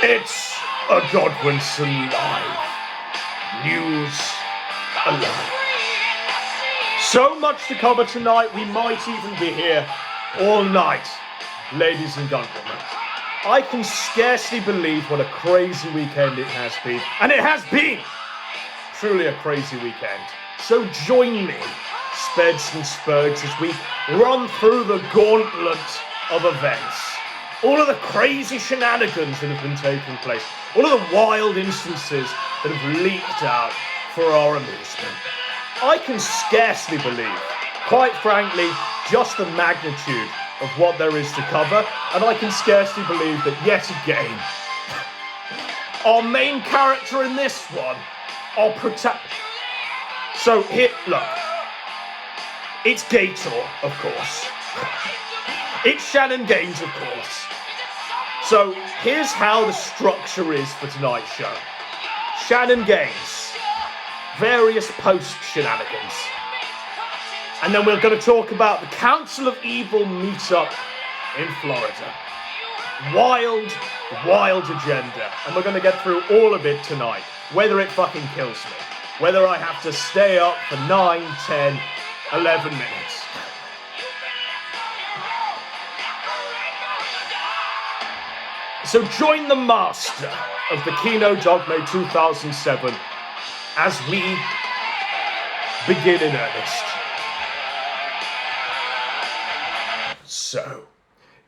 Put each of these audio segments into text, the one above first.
It's a Godwinson Live. News Alive. So much to cover tonight, we might even be here all night, ladies and gentlemen. I can scarcely believe what a crazy weekend it has been. And it has been truly a crazy weekend. So join me, Speds and Spurgs, as we run through the gauntlet of events. All of the crazy shenanigans that have been taking place. All of the wild instances that have leaked out for our amusement. I can scarcely believe, quite frankly, just the magnitude of what there is to cover. And I can scarcely believe that yet again, our main character in this one, our protagonist. So here, look. It's Gator, of course. It's Shannon Gaines, of course. So here's how the structure is for tonight's show. Shannon Gaines, various post shenanigans. And then we're going to talk about the Council of Evil meetup in Florida. Wild, wild agenda. And we're going to get through all of it tonight. Whether it fucking kills me. Whether I have to stay up for 9, 10, 11 minutes. So join the master of the Kino Dogma 2007 as we begin in earnest. So,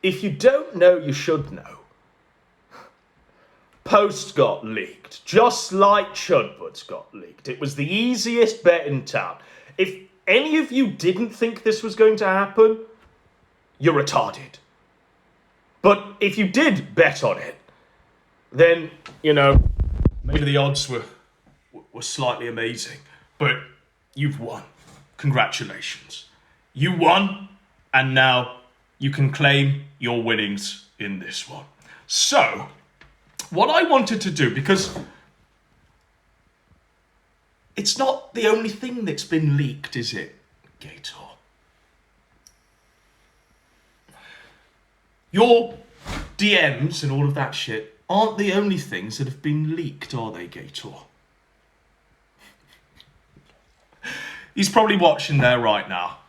if you don't know, you should know. Post got leaked, just like Chudbuds got leaked. It was the easiest bet in town. If any of you didn't think this was going to happen, you're retarded. But if you did bet on it, then, you know, maybe the odds were slightly amazing. But you've won. Congratulations. You won, and now you can claim your winnings in this one. So, what I wanted to do, because it's not the only thing that's been leaked, is it, Gator? Your DMs and all of that shit aren't the only things that have been leaked, are they, Gator? He's probably watching there right now.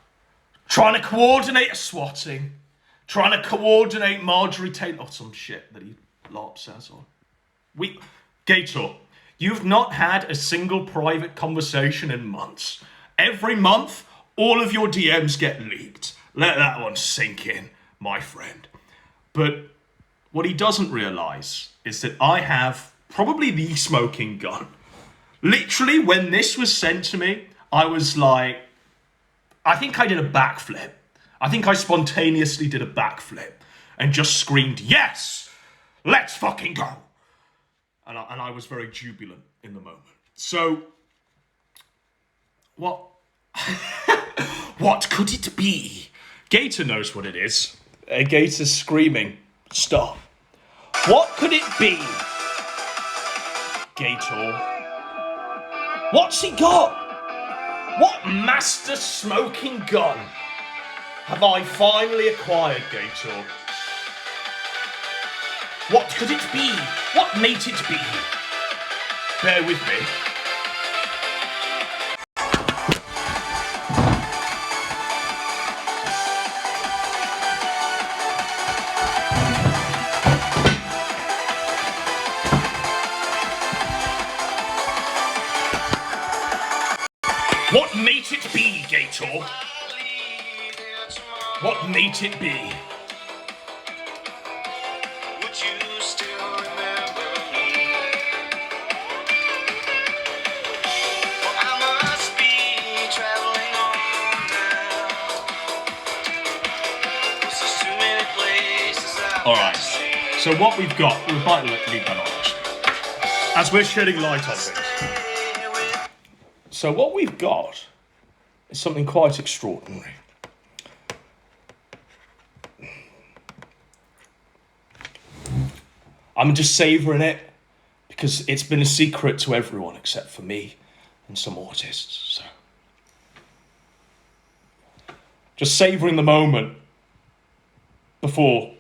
Trying to coordinate a swatting. Trying to coordinate Marjorie Taylor or some shit that he LARP says on. Gator, you've not had a single private conversation in months. Every month, all of your DMs get leaked. Let that one sink in, my friend. But what he doesn't realise is that I have probably the smoking gun. Literally, when this was sent to me, I was like, I think I did a backflip. I think I spontaneously did a backflip and just screamed, yes, let's fucking go. And I was very jubilant in the moment. So, what? What could it be? Gator knows what it is. Gator's screaming, stop. What could it be? Gator. What's he got? What master smoking gun have I finally acquired, Gator? What could it be? What might it be? Bear with me. What might it be, Gator? What might it be? Would you still remember me? Well, I must be traveling on now. There's too many places All right. So what we've got, we might leave that on actually, as we're shedding light on this. So what we've got is something quite extraordinary. I'm just savouring it because it's been a secret to everyone except for me and some artists. So just savouring the moment before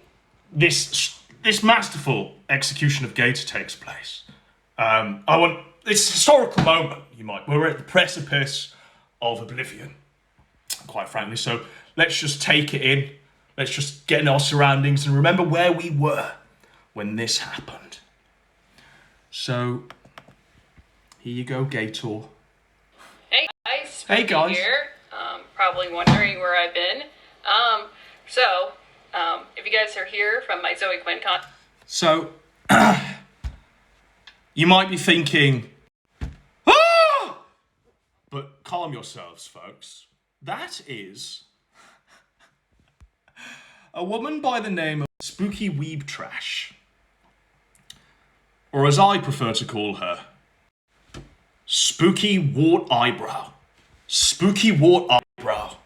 this this masterful execution of Gator takes place. This historical moment, we're at the precipice of oblivion, quite frankly. So let's just take it in. Let's just get in our surroundings and remember where we were when this happened. So, here you go, Gator. Hey guys. Hey guys. Here. Probably wondering where I've been. If you guys are here from my Zoe Quinn con. So, you might be thinking, ah! But calm yourselves, folks. That is a woman by the name of Spooky Weeb Trash. Or as I prefer to call her, Spooky Wart Eyebrow. Spooky Wart Eyebrow.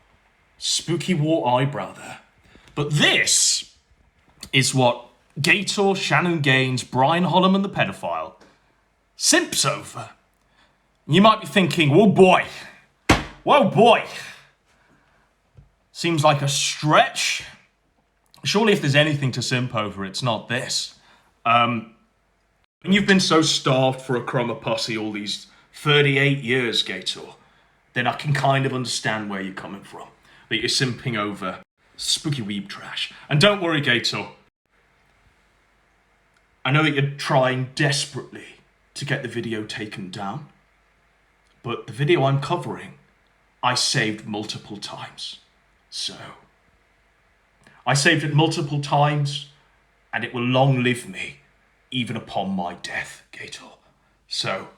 Spooky Wart Eyebrow there. But this is what Gator, Shannon Gaines, Brian Holloman the pedophile simps over. You might be thinking, whoa boy. Seems like a stretch. Surely if there's anything to simp over, it's not this. And you've been so starved for a crumb of pussy all these 38 years, Gator, then I can kind of understand where you're coming from. That you're simping over Spooky Weeb Trash. And don't worry, Gator. I know that you're trying desperately to get the video taken down. But the video I'm covering, I saved multiple times. So, I saved it multiple times, and it will long live me, even upon my death, Gator. So,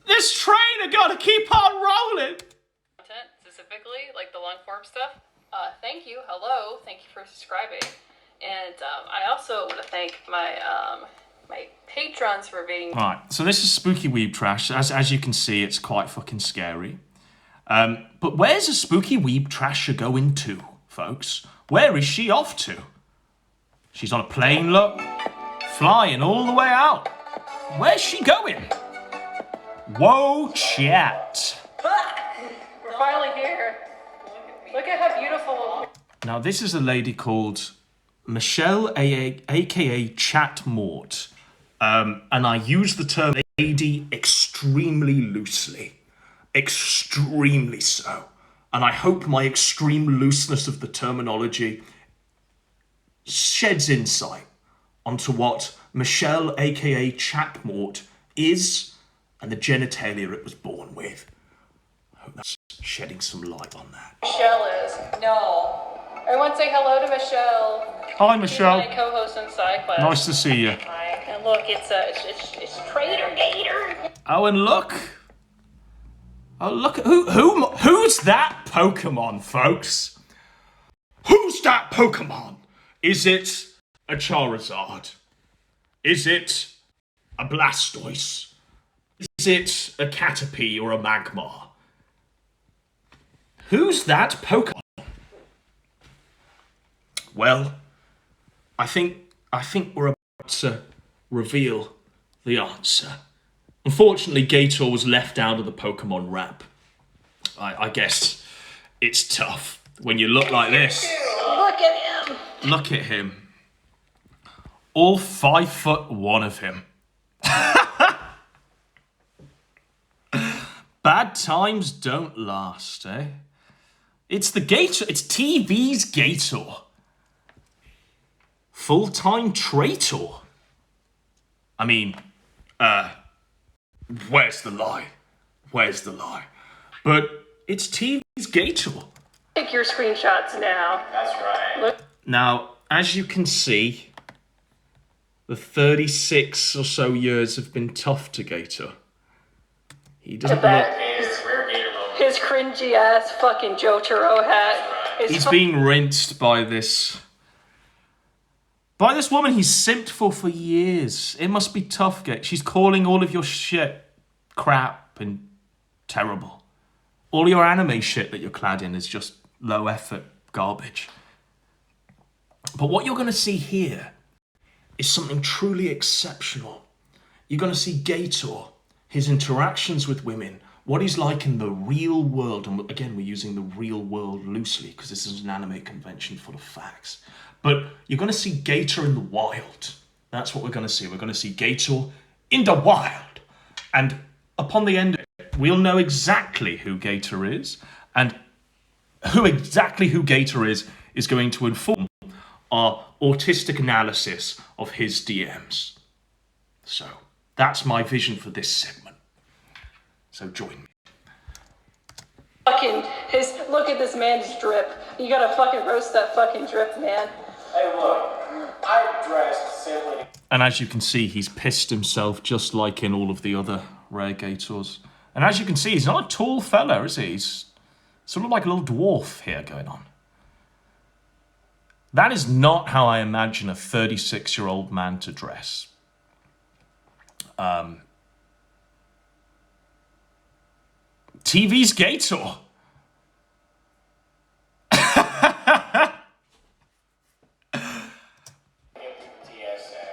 this train I gotta keep on rolling. Content specifically, like the long form stuff. Thank you. Hello. Thank you for subscribing. And I also want to thank my my patrons for being. Right. So this is Spooky Weeb Trash. As you can see, it's quite fucking scary. But where's a Spooky Weeb Trasher going to, folks? Where is she off to? She's on a plane, look. Flying all the way out. Where's she going? Whoa, chat. We're finally here. Look at how beautiful. Now, this is a lady called Michelle, aka Chat Mort. And I use the term lady extremely loosely. Extremely so. And I hope my extreme looseness of the terminology sheds insight onto what Michelle, aka Chatmort, is and the genitalia it was born with. I hope that's shedding some light on that. Michelle is. No. Everyone say hello to Michelle. Hi, Michelle. She's my co-host in SideQuest. Nice to see you. Hi. And look, it's Trader Gator. Oh, and look. Oh, look. Who's that Pokemon, folks? Who's that Pokemon? Is it a Charizard? Is it a Blastoise? Is it a Caterpie or a Magmar? Who's that Pokemon? Well, I think we're about to reveal the answer. Unfortunately, Gator was left out of the Pokemon rap. I guess it's tough when you look like this. Look at him. Look at him. All 5'1" of him. Bad times don't last, eh? It's the Gator. It's TV's Gator. Full-time traitor. I mean, where's the lie? Where's the lie? But it's TV's Gator. Take your screenshots now. That's right. Look. Now, as you can see, the 36 or so years have been tough to Gator. He doesn't look... His cringy ass fucking Jotaro hat. He's being rinsed by this woman he's simped for years. It must be tough, Gator. She's calling all of your shit crap and terrible. All your anime shit that you're clad in is just low effort garbage. But what you're going to see here is something truly exceptional. You're going to see Gator, his interactions with women, what he's like in the real world. And again, we're using the real world loosely because this is an anime convention full of facts. But you're going to see Gator in the wild. That's what we're going to see. We're going to see Gator in the wild. And upon the end of it, we'll know exactly who Gator is. And who Gator is going to inform our autistic analysis of his DMs. So, that's my vision for this segment. So join me. Look at this man's drip. You gotta fucking roast that fucking drip, man. Hey, look, I dressed simply. And as you can see, he's pissed himself just like in all of the other rare Gators. And as you can see, he's not a tall fella, is he? He's sort of like a little dwarf here going on. That is not how I imagine a 36-year-old man to dress. TV's Gator.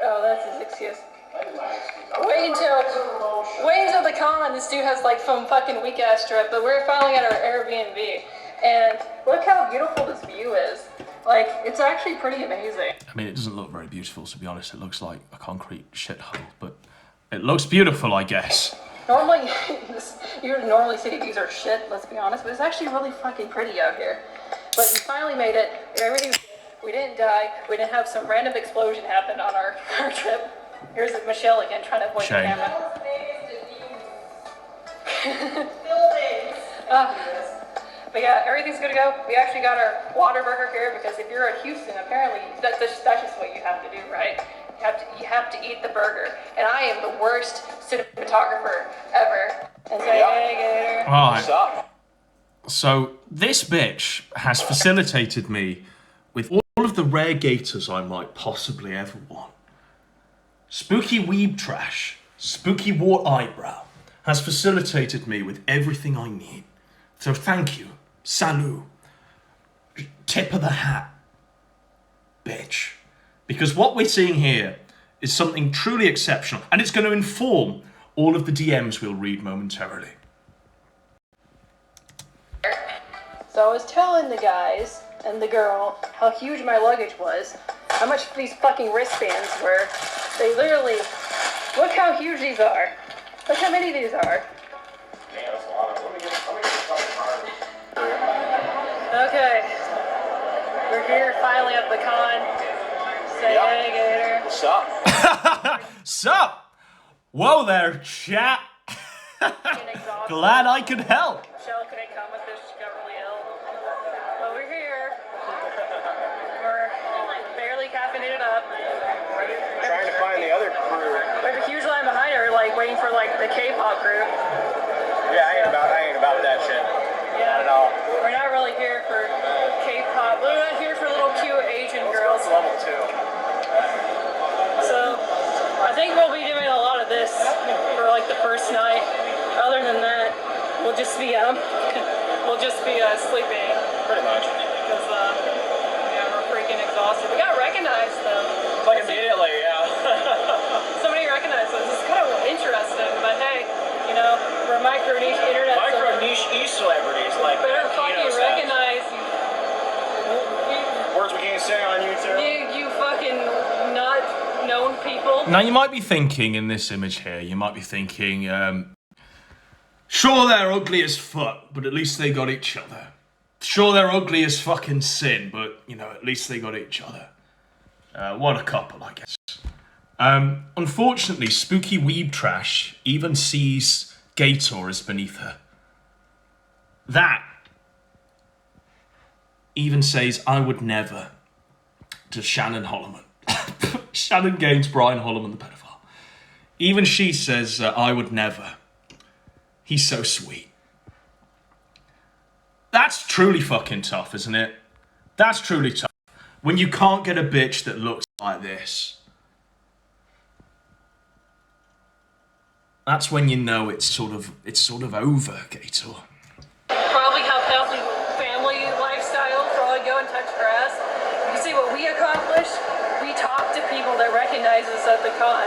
Oh, that's his excuse. Wait until the con. This dude has like some fucking weak ass trip, but we're finally at our Airbnb, and look how beautiful this view is. Like, it's actually pretty amazing. I mean, it doesn't look very beautiful, to be honest. It looks like a concrete shithole, but it looks beautiful, I guess. Normally, you would normally say these are shit, let's be honest, but it's actually really fucking pretty out here. But we finally made it. Everything's good. We didn't die. We didn't have some random explosion happen on our trip. Here's Michelle again trying to avoid the camera. But yeah, everything's good to go. We actually got our water burger here because if you're at Houston, apparently that's just what you have to do, right? You have to eat the burger. And I am the worst cinematographer ever. And say, hey, Gator. Alright. So this bitch has facilitated me with all of the rare Gators I might possibly ever want. Spooky Weeb Trash, Spooky Wart Eyebrow has facilitated me with everything I need. So thank you. Salut. Tip of the hat. Bitch. Because what we're seeing here is something truly exceptional, and it's going to inform all of the DMs we'll read momentarily. So I was telling the guys and the girl how huge my luggage was, how much these fucking wristbands were. They literally, look how huge these are. Look how many these are. Okay, we're here finally at the con. Say hey, Gator. What's up? Sup? Whoa there, chat. Glad I could help. Michelle couldn't come with us, she got really ill. But we're here. We're barely caffeinated up. Trying to find the other crew. There's a huge line behind her, like waiting for like the K-pop group. Yeah, I ain't about that shit. Yeah, Not at all. we're not really here for K-pop. We're not here for little cute Asian girls. Level 2. So I think we'll be doing a lot of this for like the first night. Other than that, we'll just be sleeping. Pretty much. Because yeah, we're freaking exhausted. We got recognized though. Like immediately, yeah. Somebody recognized us. It's kind of interesting, but hey, you know, we're micro niche internet. Micro niche e-celebrities like Better fucking recognize words we can't say on YouTube. you fucking not known people. Now you might be thinking in this image here, you might be thinking, sure they're ugly as fuck, but at least they got each other. Sure they're ugly as fucking sin, but, you know, at least they got each other. What a couple, I guess. Unfortunately, Spooky Weeb Trash even sees Gator as beneath her. That even says, I would never, to Shannon Holloman. Shannon Gaines, Brian Holloman, the pedophile. Even she says, I would never. He's so sweet. That's truly fucking tough, isn't it? That's truly tough. When you can't get a bitch that looks like this. That's when you know it's sort of over, Gator. Probably have healthy family lifestyle, probably go and touch grass. You see what we accomplished? We talked to people that recognize us at the con.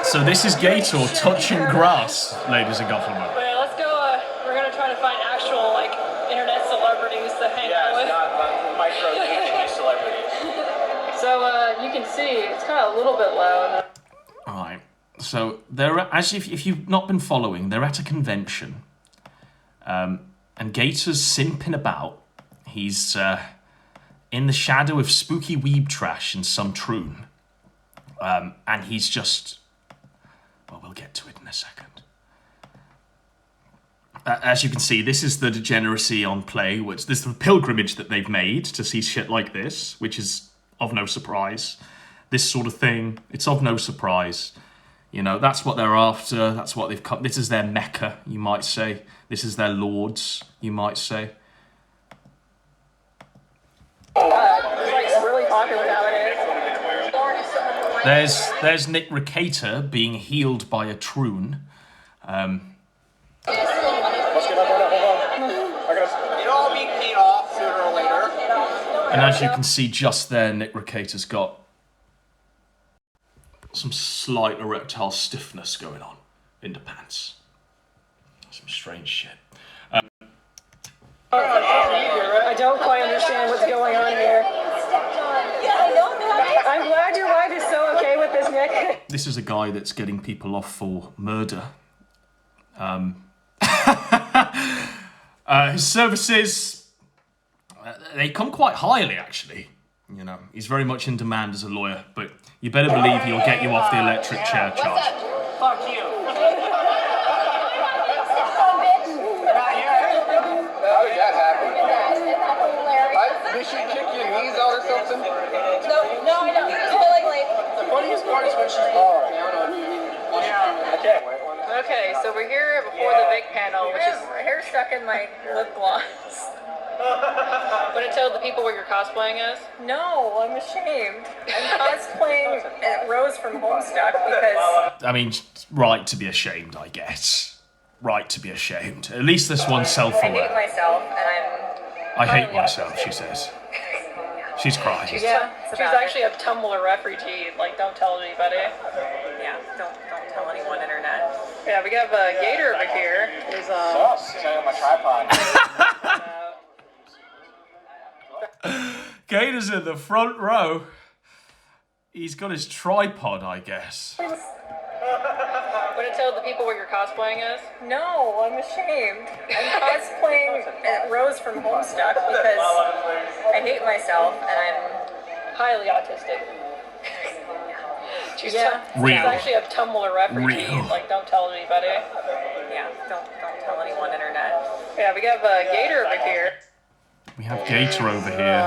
So this is Gator touching grass, ladies and gentlemen. Well, let's go So you can see it's kind of a little bit loud. All right. So they're as if you've not been following, they're at a convention, and Gator's simping about. He's in the shadow of spooky weeb trash in some troon, and he's just. Well, we'll get to it in a second. As you can see, this is the degeneracy on play. Which this is the pilgrimage that they've made to see shit like this, which is of no surprise. This sort of thing, it's of no surprise. You know, that's what they're after. That's what they've come. This is their mecca, you might say. This is their lords, you might say. It's really popular nowadays. There's Nick Recator being healed by a troon. Let's get up on it. Hold on. It'll all be paid off sooner or later. And as you can see just there, Nick Recator's got some slight erectile stiffness going on in the pants. Some strange shit. I don't quite understand what's going on here. I'm glad your wife is so okay with this, Nick. This is a guy that's getting people off for murder. His services, they come quite highly, actually. You know, he's very much in demand as a lawyer, but you better believe he'll get you off the electric chair charge. Fuck you. How did that happen? Did she kick your knees out or something? No, I don't. The funniest part is when she's down on you. I can't wait. Okay, so we're here before the big panel, which is my hair stuck in my lip gloss. Want to tell the people what you're cosplaying as? No, I'm ashamed. I'm cosplaying Rose from Homestuck because... I mean, right to be ashamed, I guess. Right to be ashamed. At least this one's self-aware. I hate myself, and I hate myself, she says. She's crying. Yeah, she's actually a Tumblr refugee. Like, don't tell anybody. Yeah, don't tell anyone, internet. Yeah, we got Gator over here. He's Sitting on my tripod. Gator's in the front row. He's got his tripod, I guess. Want to tell the people what you're cosplaying as? No, I'm ashamed. I'm cosplaying Rose from Homestuck because I hate myself and I'm highly autistic. She's actually a Tumblr refugee. Real. Like, don't tell anybody. Yeah, don't tell anyone, internet. Yeah, we got Gator over here. We have Gator over here.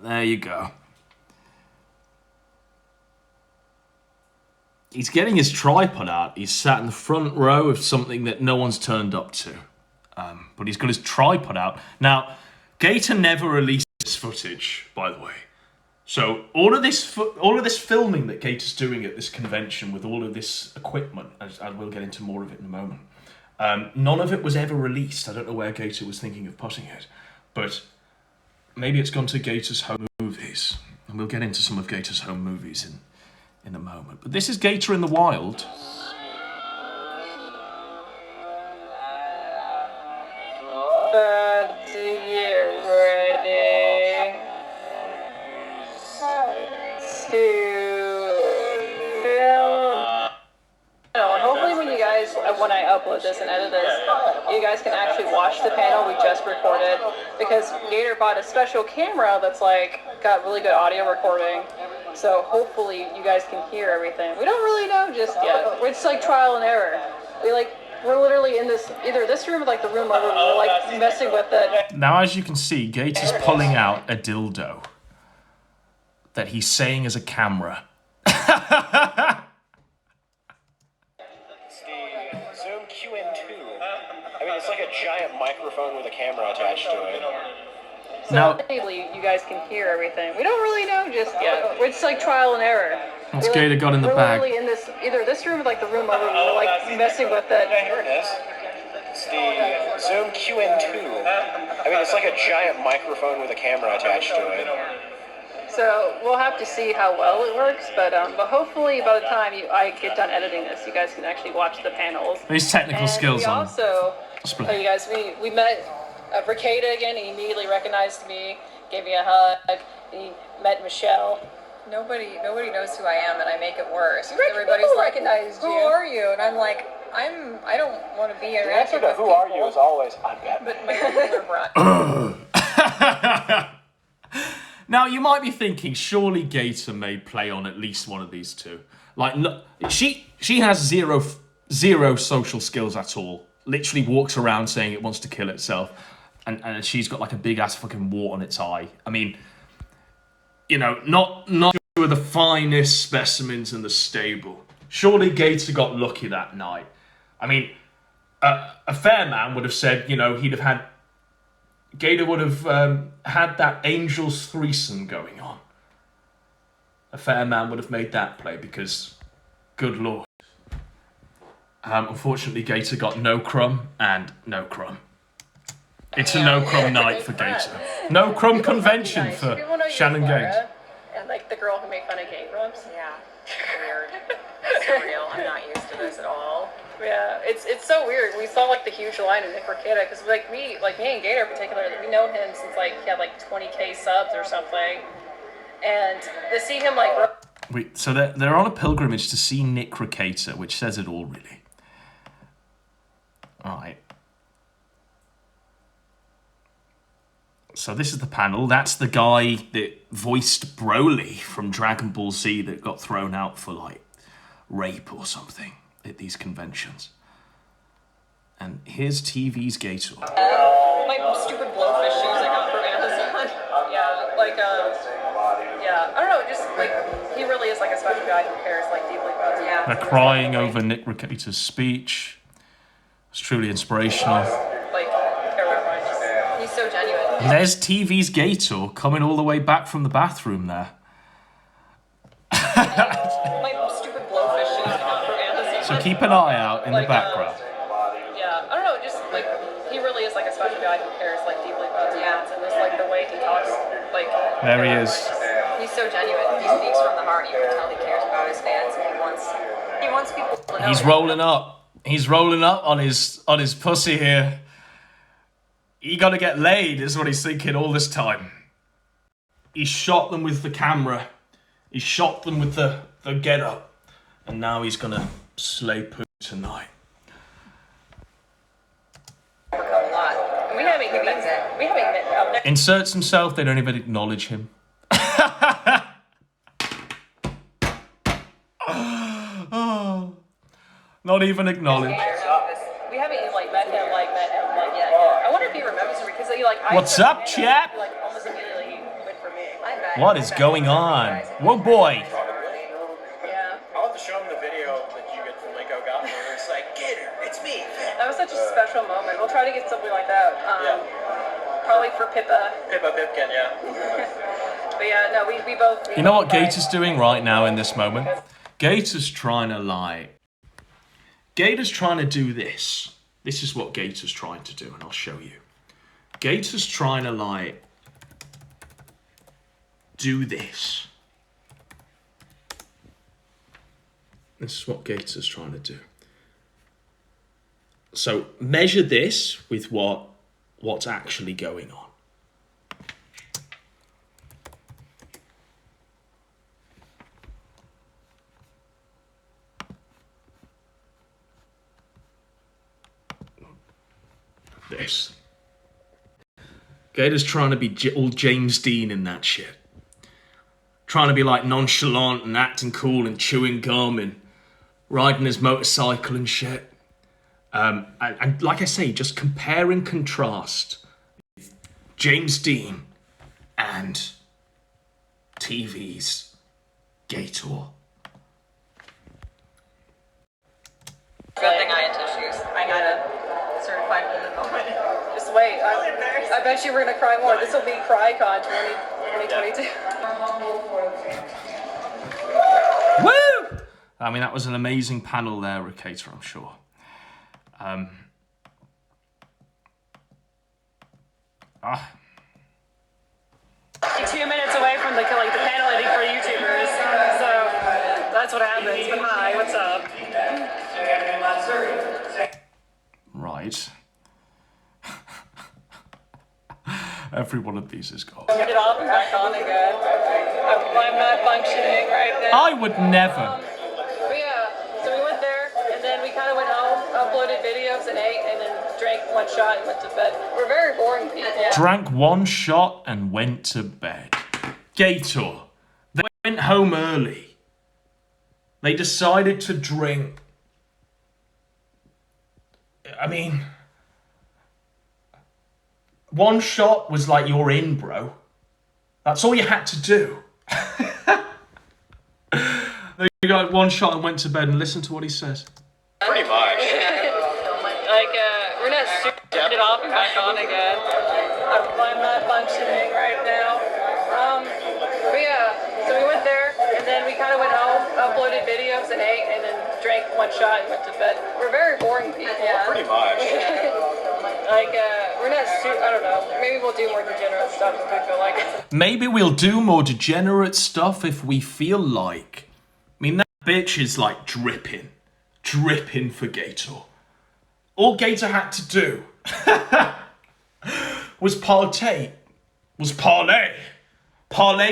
There you go. He's getting his tripod out. He's sat in the front row of something that no one's turned up to. But he's got his tripod out. Now, Gator never released this footage, by the way. So all of this filming that Gator's doing at this convention with all of this equipment, as we'll get into more of it in a moment, none of it was ever released. I don't know where Gator was thinking of putting it, but maybe it's gone to Gator's home movies, and we'll get into some of Gator's home movies in a moment. But this is Gator in the wild. To get ready to film. And hopefully when I upload this and edit this, you guys can actually watch the panel we just recorded, because Gator bought a special camera that's like got really good audio recording. So hopefully you guys can hear everything. We don't really know just yet. It's like trial and error. We're literally in either this room or like the room over, we're like messing with it. Now, as you can see, Gator's pulling out a dildo that he's saying is a camera. Zoom QN2. I mean, it's like a giant microphone with a camera attached to it. So hopefully you guys can hear everything. We don't really know just yet. It's like trial and error. What's Gator got in the bag? We're literally in either this room or like the room over, we're like messing with it. Here it is. It's the Zoom QN2. I mean, it's like a giant microphone with a camera attached to it. So we'll have to see how well it works, but hopefully by the time I get done editing this, you guys can actually watch the panels. These technical And skills we on also, display. you guys, we met Ricada again. He immediately recognized me, gave me a hug. He met Michelle. Nobody knows who I am, and I make it worse. Everybody's like, recognized "Who you. are you?" And I'm like, I don't want to be The answer to who are you is always, I'm Batman. But my people are brought. Now, you might be thinking, surely Gator may play on at least one of these two. Like, no, she has zero social skills at all. Literally walks around saying it wants to kill itself. And she's got like a big-ass fucking wart on its eye. I mean, you know, not two of the finest specimens in the stable. Surely Gator got lucky that night. I mean, a fair man would have said, you know, Gator would have had that Angels threesome going on. A fair man would have made that play because, good lord. Unfortunately, Gator got no crumb and no crumb. It's a no crumb night for Gator. No crumb convention for Shannon Gaines. And like the girl who made fun of gay rubs. Yeah, weird. Surreal. I'm not used to this at all. Yeah, it's so weird. We saw like the huge line of Nick Ricada because me and Gator in particular, we know him since like he had like 20K subs or something, and to see him like. So they're on a pilgrimage to see Nick Ricada, which says it all really. All right. So this is the panel. That's the guy that voiced Broly from Dragon Ball Z that got thrown out for like rape or something at these conventions. And here's TV's Gator. My stupid blowfish shoes I got from Amazon. Yeah, I don't know, just like he really is like a special guy who cares like deeply about it. Yeah. They're crying over Nick Ricada's speech. It's truly inspirational. He's so genuine. And there's TV's Gator coming all the way back from the bathroom there. My stupid blowfish shoes I got from Amazon. So keep an eye out in the background. Yeah, I don't know, just like he really is like a special guy who cares like deeply about his fans, and just like the way he talks, like There he is. He's so genuine. He speaks from the heart. You can tell he cares about his fans, and he wants people to know. He's rolling up. He's rolling up on his pussy here. You gotta get laid, is what he's thinking all this time. He shot them with the camera. He shot them with the get-up. And now he's gonna slay poo tonight. We haven't even Inserts himself, they don't even acknowledge him. Oh, not even acknowledged. We haven't even met him yet. I wonder if he remembers me because What's up, chap? Almost immediately went for me. What is going on? Whoa, boy. Yeah. I'll have to show him the video that you get from Lego Goblin where it's like, Gator, it's me. That was such a special moment. We'll try to get something like that. Probably for Pippa. Pippa Pipkin, yeah. But yeah, no, we both. You know what Gator's doing right now in this moment? Gator's trying to lie. Gator's trying to do this. This is what Gator's trying to do, and I'll show you. Gator's trying to like do this. This is what Gator's trying to do. So measure this with what's actually going on. This. Gator's trying to be all James Dean in that shit. Trying to be like nonchalant and acting cool and chewing gum and riding his motorcycle and shit. And like I say, just compare and contrast James Dean and TV's Gator. Good thing I had tissues. I had a certified woman moment. Just wait. I bet you we're gonna cry more. This will be CryCon 2022. Woo! I mean, that was an amazing panel there, Ricada, I'm sure. 2 minutes away from the panel editing for YouTubers, so that's what happens. But hi, what's up? Right. Every one of these is gone. Turn it off and back on again. I'm not functioning right now. I would never. But yeah, so we went there, and then we kind of went home, uploaded videos, and ate, and then drank one shot and went to bed. We're very boring people. Drank one shot and went to bed. Gator. They went home early. They decided to drink. I mean, one shot was like, you're in, bro. That's all you had to do. They got one shot and went to bed, and listen to what he says. Pretty much. We're not super turned it off and back on again. I'm not functioning right now. But yeah, so we went there, and then we kind of went home, uploaded videos, and ate, and then drank one shot and went to bed. We're very boring people. Pretty much. We're not I don't know. Maybe we'll do more degenerate stuff if we feel like it. Maybe we'll do more degenerate stuff if we feel like. I mean, that bitch is like dripping for Gator. All Gator had to do was parlay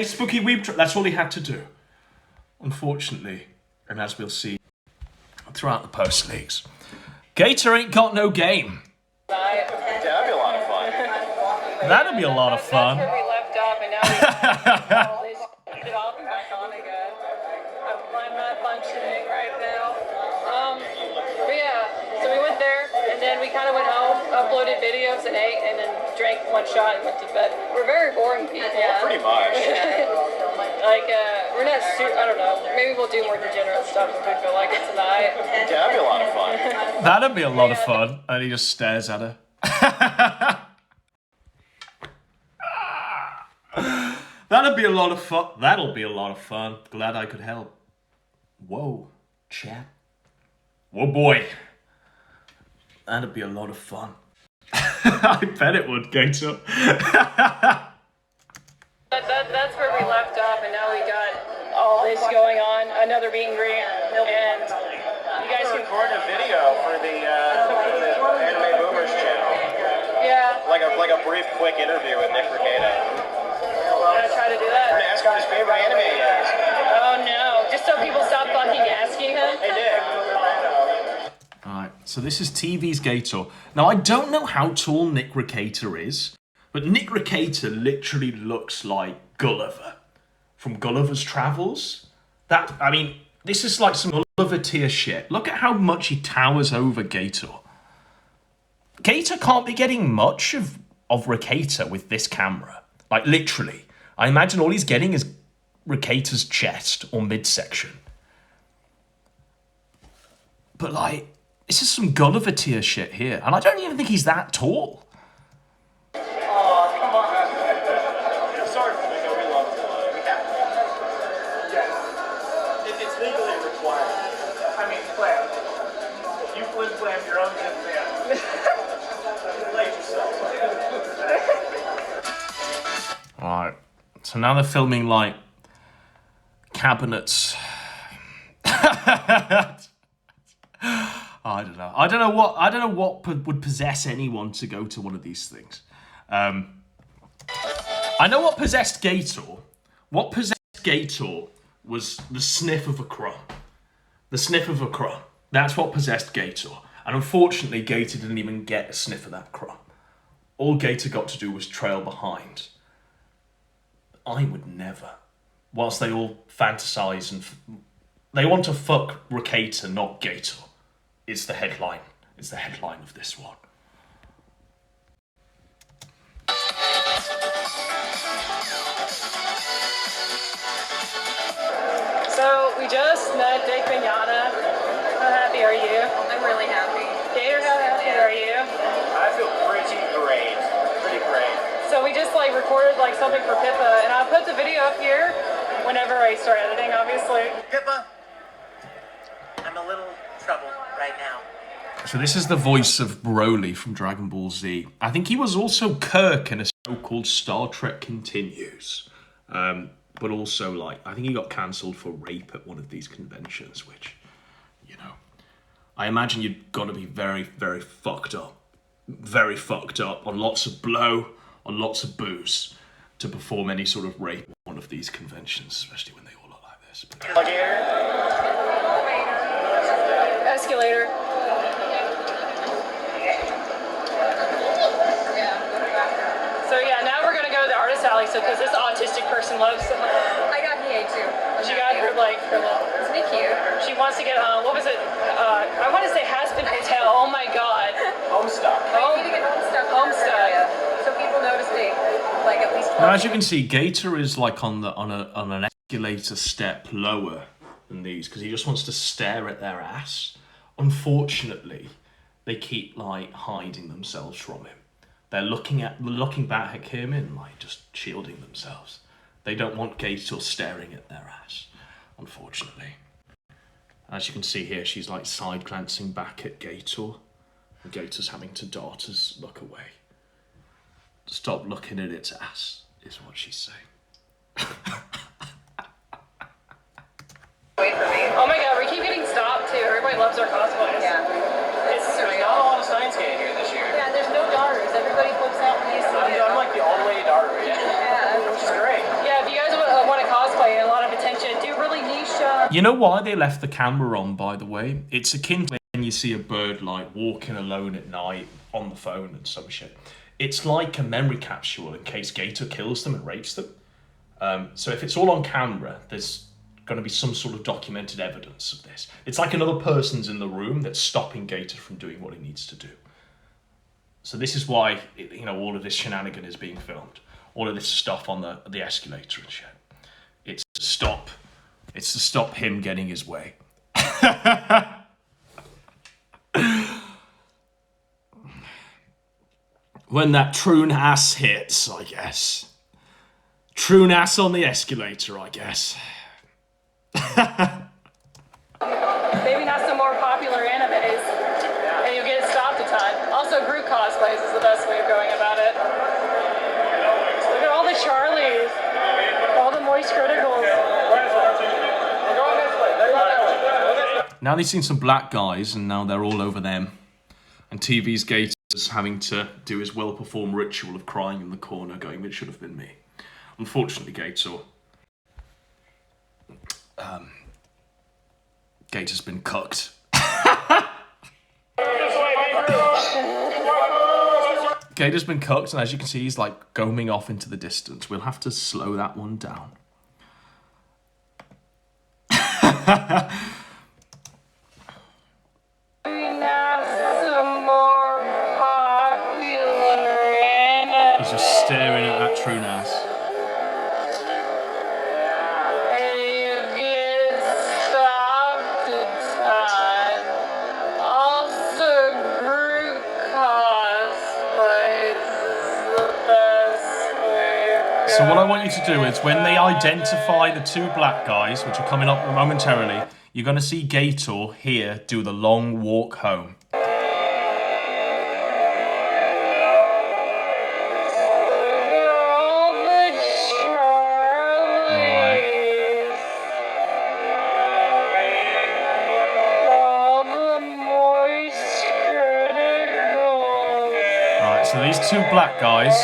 Spooky Weeb. That's all he had to do. Unfortunately, and as we'll see throughout the post leagues, Gator ain't got no game. That'd be a lot of fun. That'd be a lot of fun. That's where we left off, and now we turned it off and back on again. I'm not functioning right now. But yeah, so we went there, and then we kind of went home, uploaded videos, and ate, and then drank one shot and went to bed. We're very boring people. Pretty much. We're not I don't know. Maybe we'll do more degenerate stuff if we feel like it tonight. That'd be a lot of fun. That'd be a lot of fun. And he just stares at her. That'll be a lot of fun. That'll be a lot of fun. Glad I could help. Whoa, chat. Whoa, boy. That'd be a lot of fun. I bet it would, Gator. That's where we left off, and now we got all this going on. Another meet and greet, and you guys can record a video for the Anime Boomers channel. Yeah. Like a brief, quick interview with Nick Regatta. Gonna try to do that. We're gonna ask him what his favorite anime is. Oh no! Just so people stop fucking asking him. Hey Nick. Alright, so this is TV's Gator. Now, I don't know how tall Nick Regatta is, but Nick Regatta literally looks like Gulliver from Gulliver's Travels. This is like some Gulliver tier shit. Look at how much he towers over Gator. Gator can't be getting much of Regatta with this camera. Like, literally. I imagine all he's getting is Regatta's chest or midsection. But, like, this is some Gulliver tier shit here. And I don't even think he's that tall. Alright, so now they're filming, like, cabinets. I don't know. I don't know what would possess anyone to go to one of these things. I know what possessed Gator. What possessed Gator was the sniff of a crumb. The sniff of a crumb. That's what possessed Gator. And unfortunately, Gator didn't even get a sniff of that crumb. All Gator got to do was trail behind. I would never. Whilst they all fantasize and they want to fuck Regatta, not Gator. It's the headline. It's the headline of this one. So we just met Dick Mignogna. How happy are you? I'm really happy. Gator, how happy are you? I feel pretty great. Pretty great. So we just recorded something for Pippa, and I'll put the video up here whenever I start editing, obviously. Pippa, I'm a little troubled right now. So this is the voice of Broly from Dragon Ball Z. I think he was also Kirk in a show called Star Trek Continues. But also, like, I think he got cancelled for rape at one of these conventions, which, you know, I imagine you've got to be very, very fucked up. Very fucked up on lots of blow, on lots of booze to perform any sort of rape at one of these conventions, especially when they all look like this. But, Escalator. So yeah, now we're gonna go to the artist alley. So because this autistic person loves. I got EA too. She got her like her little. Isn't it cute? She wants to get what was it? I want to say Has-Been Hotel. Oh my god. Homestuck. We need to get Homestuck. Homestuck. So people notice they like at least. now, as you can see, Gator is like on an escalator step lower than these because he just wants to stare at their ass. Unfortunately, they keep like hiding themselves from him. They're looking back at him and like just shielding themselves. They don't want Gator staring at their ass, unfortunately. As you can see here, she's like side glancing back at Gator. And Gator's having to dart his look away. Stop looking at its ass, is what she's saying. Wait for me. Oh my god, we keep getting stopped too. Everybody loves our cosplays. Yeah. It's There's not a lot of Steins Gate here this year. Yeah, there's no daughters. Everybody flips out when they see it. I'm like the old lady daughter, Yeah. which is great. Yeah, if you guys want to cosplay and a lot of attention, do really niche. You know why they left the camera on, by the way? It's akin to when you see a bird like walking alone at night on the phone and some shit. It's like a memory capsule in case Gator kills them and rapes them. So if it's all on camera, there's going to be some sort of documented evidence of this. It's like another person's in the room that's stopping Gator from doing what he needs to do. So this is why, you know, all of this shenanigan is being filmed. All of this stuff on the escalator and shit. It's to stop him getting his way. When that troon ass hits, I guess. Troon ass on the escalator, I guess. Maybe not some more popular animes, and you'll get stopped a ton. Also, group cosplays is the best way of going about it. Look at all the Charlies, all the moist criticals. Now they've seen some black guys, and now they're all over them. And TV's Gator's having to do his well-performed ritual of crying in the corner, going, "It should have been me." Unfortunately, Gator's been cucked. Gator's been cucked, and as you can see, he's like goaming off into the distance. We'll have to slow that one down. He's just staring at that true ass. So what I want you to do is, when they identify the two black guys, which are coming up momentarily, you're going to see Gator here do the long walk home. Alright, so these two black guys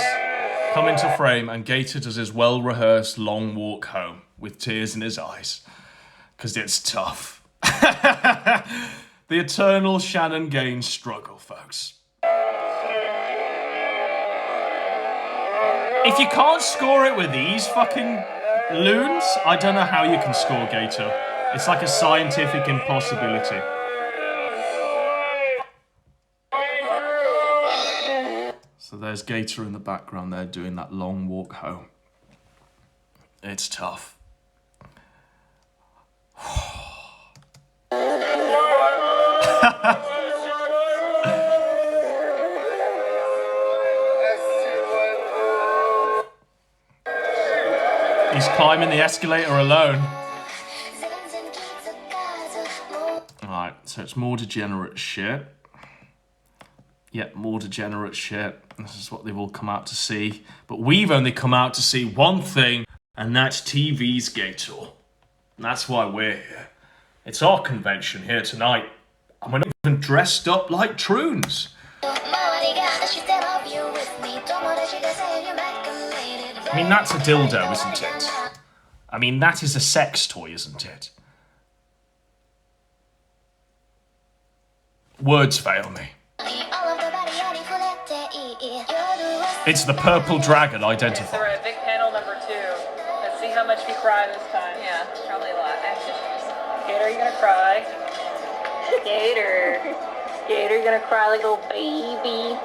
come into frame, and Gator does his well-rehearsed long walk home with tears in his eyes, because it's tough. The eternal Shannon Gaines struggle, folks. If you can't score it with these fucking loons, I don't know how you can score Gator. It's like a scientific impossibility. So there's Gator in the background there doing that long walk home. It's tough. He's climbing the escalator alone. Alright, so it's more degenerate shit. Yep, more degenerate shit. This is what they've all come out to see. But we've only come out to see one thing. And that's TV's Gator. And that's why we're here. It's our convention here tonight. And we're not even dressed up like troons. I mean, that's a dildo, isn't it? I mean, that is a sex toy, isn't it? Words fail me. It's the purple dragon So we're identified. at big panel number 2. Let's see how much we cry this time. Yeah, probably a lot. Action. Gator, you gonna cry? Gator. Gator, you gonna cry like a little baby?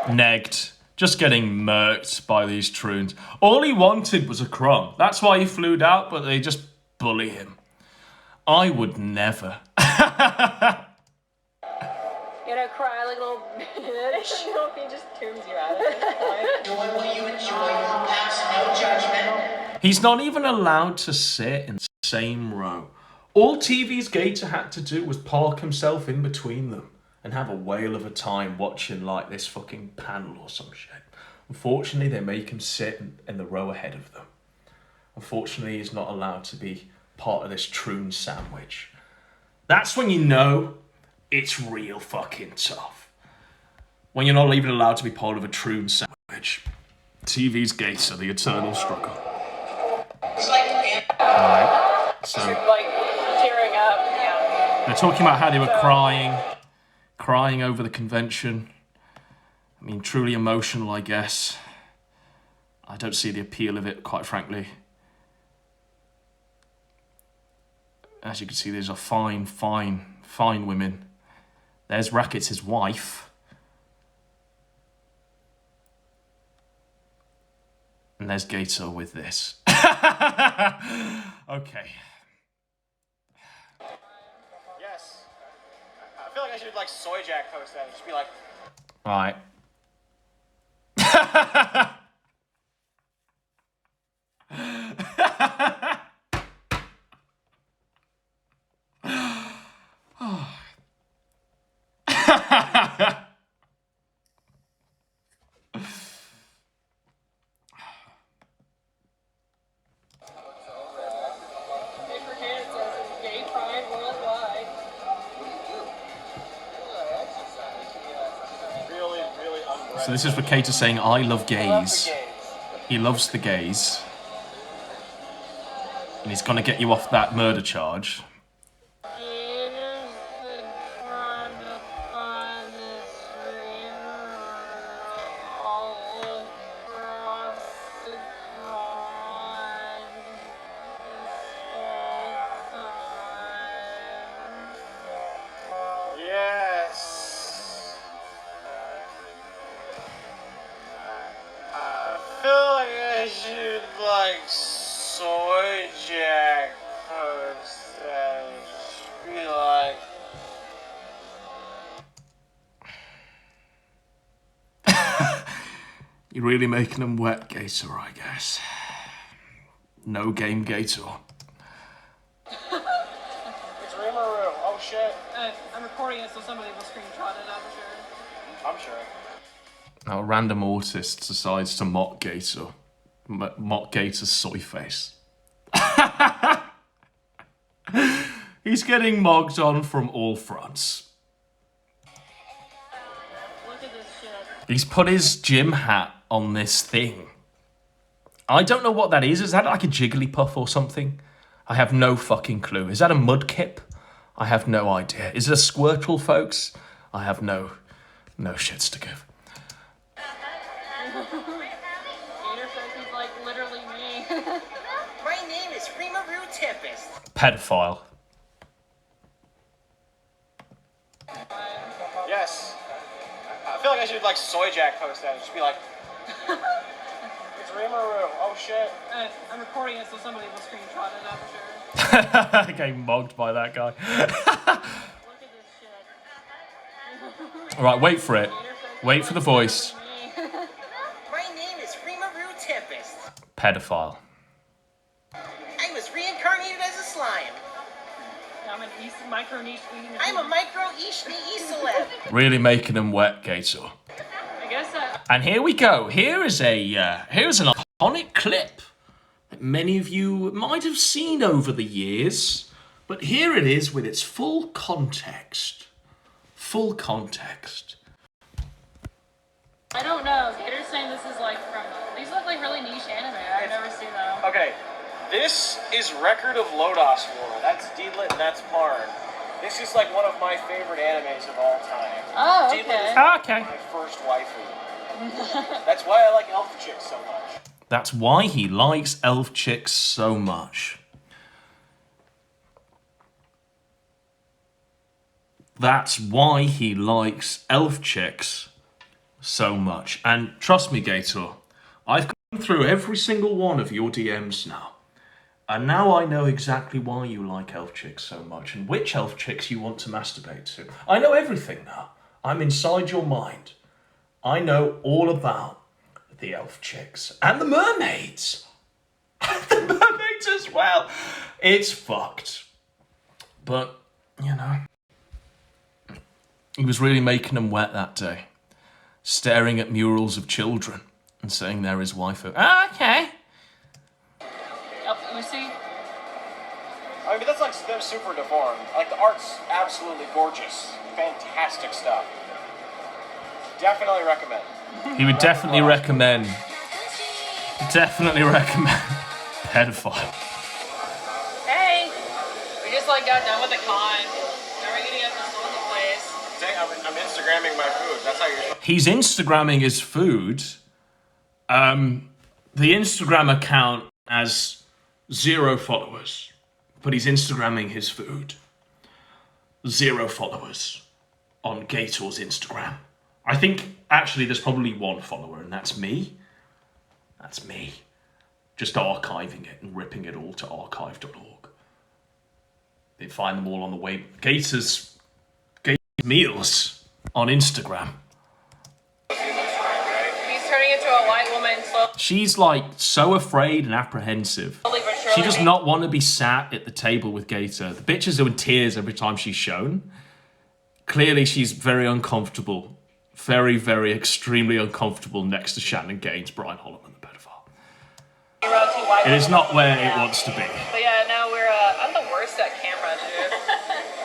Negged. Just getting murked by these troons. All he wanted was a crumb. That's why he flew out, but they just bully him. I would never. You gonna cry like a little bitch? I hope he just tunes you out at this point. Will you enjoy? Pass no judgment. He's not even allowed to sit in the same row. All TV's Gator had to do was park himself in between them and have a whale of a time watching like this fucking panel or some shit. Unfortunately, they make him sit in the row ahead of them. Unfortunately, he's not allowed to be part of this troon sandwich. That's when you know it's real fucking tough. When you're not even allowed to be part of a troon sandwich. TV's Gator, the eternal struggle. Alright, so Like, tearing up. Yeah. they're talking about how they were crying over the convention. I mean, truly emotional, I guess. I don't see the appeal of it, quite frankly. As you can see, these are fine women. There's Rackets, his wife. And there's Gator with this. Okay. Yes. I feel like I should like soy jack post that and just be like, Alright. Gay pride worldwide. really, really unbred. So this is Ricata saying, I love gays. Gays. He loves the gays. And he's gonna get you off that murder charge. Yes. I feel like I should like soy jack post and just be like, You're really making them wet, Gator, I guess. No game, Gator. it's Rimuru. Oh shit. I'm recording it so somebody will screenshot it, I'm sure. I'm sure. Now, a random autist decides to mock Gator. Mock Gator's soy face. He's getting mogged on from all fronts. Look at this shit. He's put his gym hat on this thing. I don't know what that is. Is that like a Jigglypuff or something? I have no fucking clue. Is that a Mudkip? I have no idea. Is it a Squirtle, folks? I have no shits to give. Gator says he's like literally me. My name is Rimuru Tempest. Pedophile. Yes. I feel like I should like soy jack post that and just be like, it's Rimuru. Oh shit. I'm recording it so somebody will screenshot it, I'm sure. Getting mogged by that guy. Look at this shit. Alright, wait for it. Wait for the voice. My name is Rimuru Tempest. Pedophile. I was reincarnated as a slime. I'm an micro niche eating a I'm a micro Ishni celeb. Really making them wet, Gator. I guess And here we go. Here's an iconic clip that many of you might have seen over the years, but here it is with its full context. Full context. I don't know. They're saying this is like from. These look like really niche anime. I've never seen them. Okay, this is Record of Lodos War. That's Deedlit and that's Parn. This is like one of my favorite animes of all time. Oh, Deedlit okay. is Okay. my first waifu. That's why I like elf chicks so much. That's why he likes elf chicks so much. That's why he likes elf chicks so much. And trust me, Gator, I've gone through every single one of your DMs now. And now I know exactly why you like elf chicks so much and which elf chicks you want to masturbate to. I know everything now. I'm inside your mind. I know all about the elf chicks and the mermaids. The mermaids as well. It's fucked. But, you know, he was really making them wet that day. Staring at murals of children and saying they're his waifu. Okay. Lucy? I mean, that's like them super deformed. Like, the art's absolutely gorgeous. Fantastic stuff. Definitely recommend. He would definitely recommend. Definitely recommend. Pedophile. Hey! We just like got done with the con. Now we're eating at this local place. I'm Instagramming my food. That's how you're... He's Instagramming his food. The Instagram account has 0 followers, but he's Instagramming his food. 0 followers on Gator's Instagram. I think actually there's probably 1 follower, and that's me. That's me. Just archiving it and ripping it all to archive.org. They find them all on the way. Gator's meals on Instagram. He's turning into a white woman slowly She's like so afraid and apprehensive. but surely. She does not want to be sat at the table with Gator. The bitch is in tears every time she's shown. Clearly she's very uncomfortable. Very, very extremely uncomfortable next to Shannon Gaines, Brian Holloman, the pedophile. It is not where it wants to be. But yeah, now I'm the worst at camera, dude.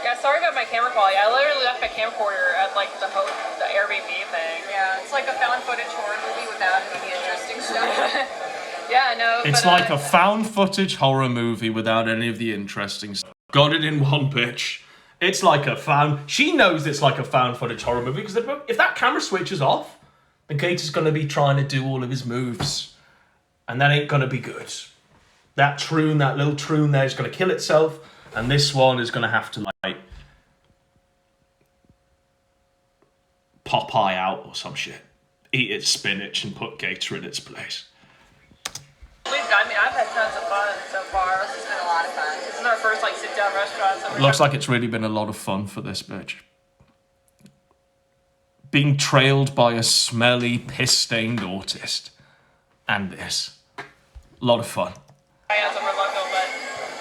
Yeah, sorry about my camera quality. I literally left my camcorder at like the Airbnb thing. Yeah, it's like a found footage horror movie without any interesting stuff. Yeah, no. It's but, like a found footage horror movie without any of the interesting stuff. Got it in one bitch. It's like a found... She knows it's like a found footage horror movie because if that camera switches off, then Gator's going to be trying to do all of his moves. And that ain't going to be good. That little troon there is going to kill itself. And this one is going to have to like... Popeye out or some shit. Eat its spinach and put Gator in its place. I've had tons of fun so far. This has been a lot of fun. This is our first like sit-down restaurant. So Looks like it's really been a lot of fun for this bitch. Being trailed by a smelly, piss-stained autist. And this. A lot of fun. I am super local, but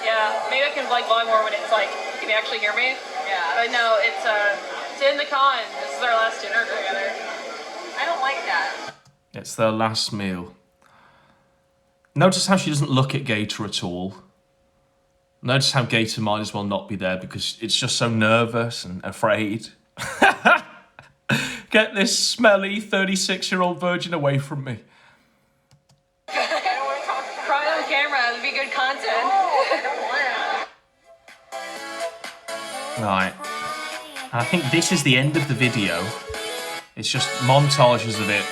yeah, maybe I can like vlog more when it's like, can you actually hear me? Yeah. But no, it's in the con. This is our last dinner together. I don't like that. It's their last meal. Notice how she doesn't look at Gator at all. Notice how Gator might as well not be there because it's just so nervous and afraid. Get this smelly 36-year-old virgin away from me. I don't want to talk about Cry on camera, it'd be good content. I don't want to. Right. And I think this is the end of the video. It's just montages of it.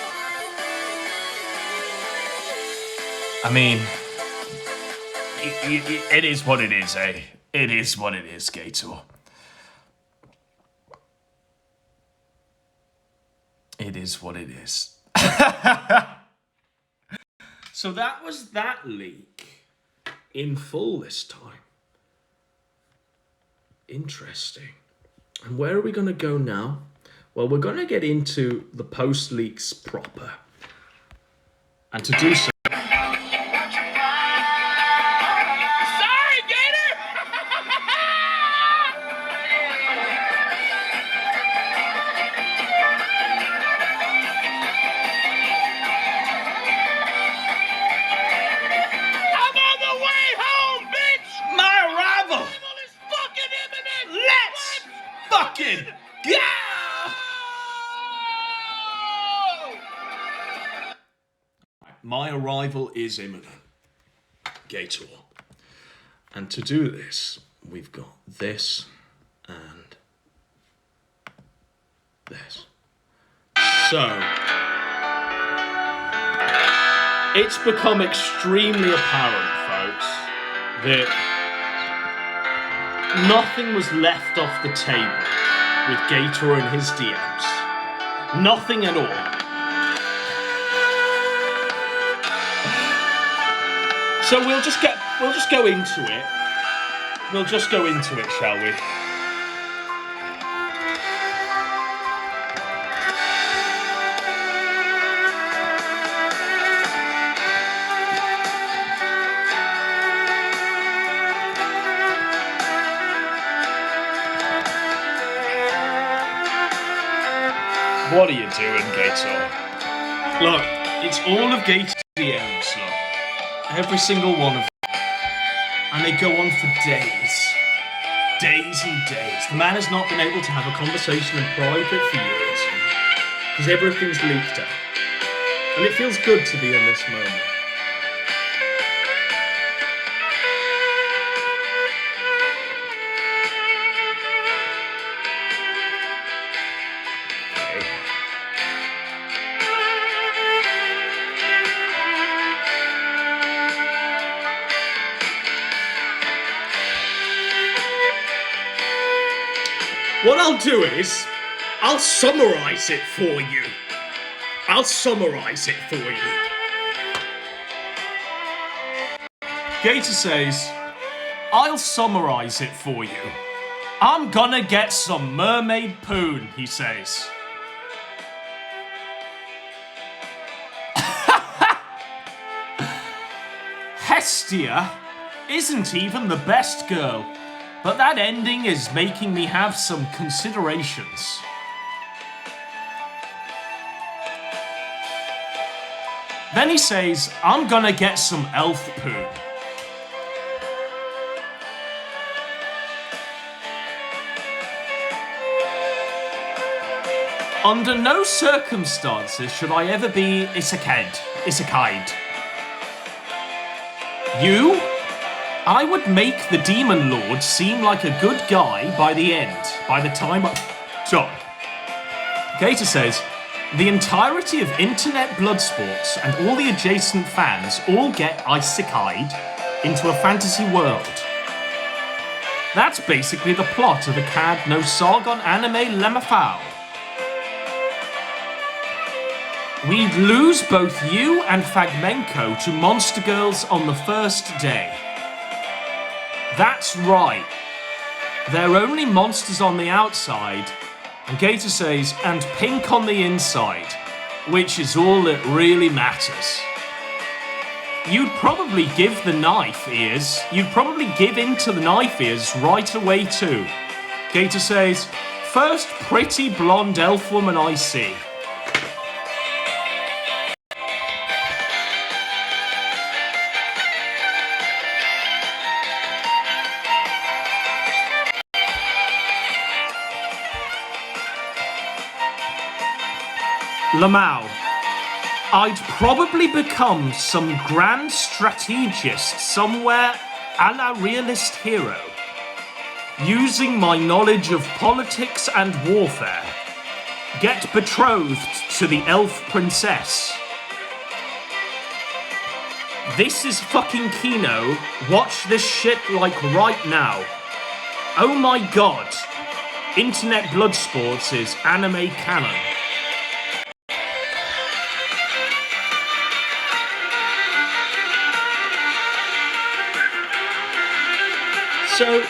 I mean, it is what it is, eh? It is what it is, Gator. It is what it is. So that was that leak in full this time. Interesting. And where are we going to go now? Well, we're going to get into the post-leaks proper. And to do so... I'm fucking go! My arrival is imminent, Gator. And to do this, we've got this and this. So, it's become extremely apparent, folks, that nothing was left off the table with Gator and his DMs. Nothing at all. So we'll just go into it. We'll just go into it, shall we? What are you doing, Gator? Look, it's all of Gator's DMs, look. Every single one of them. And they go on for days. Days and days. The man has not been able to have a conversation in private for years. Because everything's leaked out. And it feels good to be in this moment. What I'll do is, I'll summarise it for you. I'll summarise it for you. Gator says, I'll summarise it for you. I'm gonna get some mermaid poon, he says. Hestia isn't even the best girl. But that ending is making me have some considerations. Then he says, I'm gonna get some elf poo. Under no circumstances should I ever be isekai'd. You? I would make the Demon Lord seem like a good guy by the end, by the time So, Gator says, the entirety of internet blood sports and all the adjacent fans all get isekai'd into a fantasy world. That's basically the plot of the Cad no Sargon anime Lemafau. We'd lose both you and Fragmenko to Monster Girls on the first day. That's right. They're only monsters on the outside, and Gator says, and pink on the inside, which is all that really matters. You'd probably give the knife ears. You'd probably give in to the knife ears right away too. Gator says, first pretty blonde elf woman I see. Lamau, I'd probably become some grand strategist somewhere a la realist hero, using my knowledge of politics and warfare. Get betrothed to the elf princess. This is fucking Kino. Watch this shit like right now. Oh my god. Internet blood sports is anime canon. So,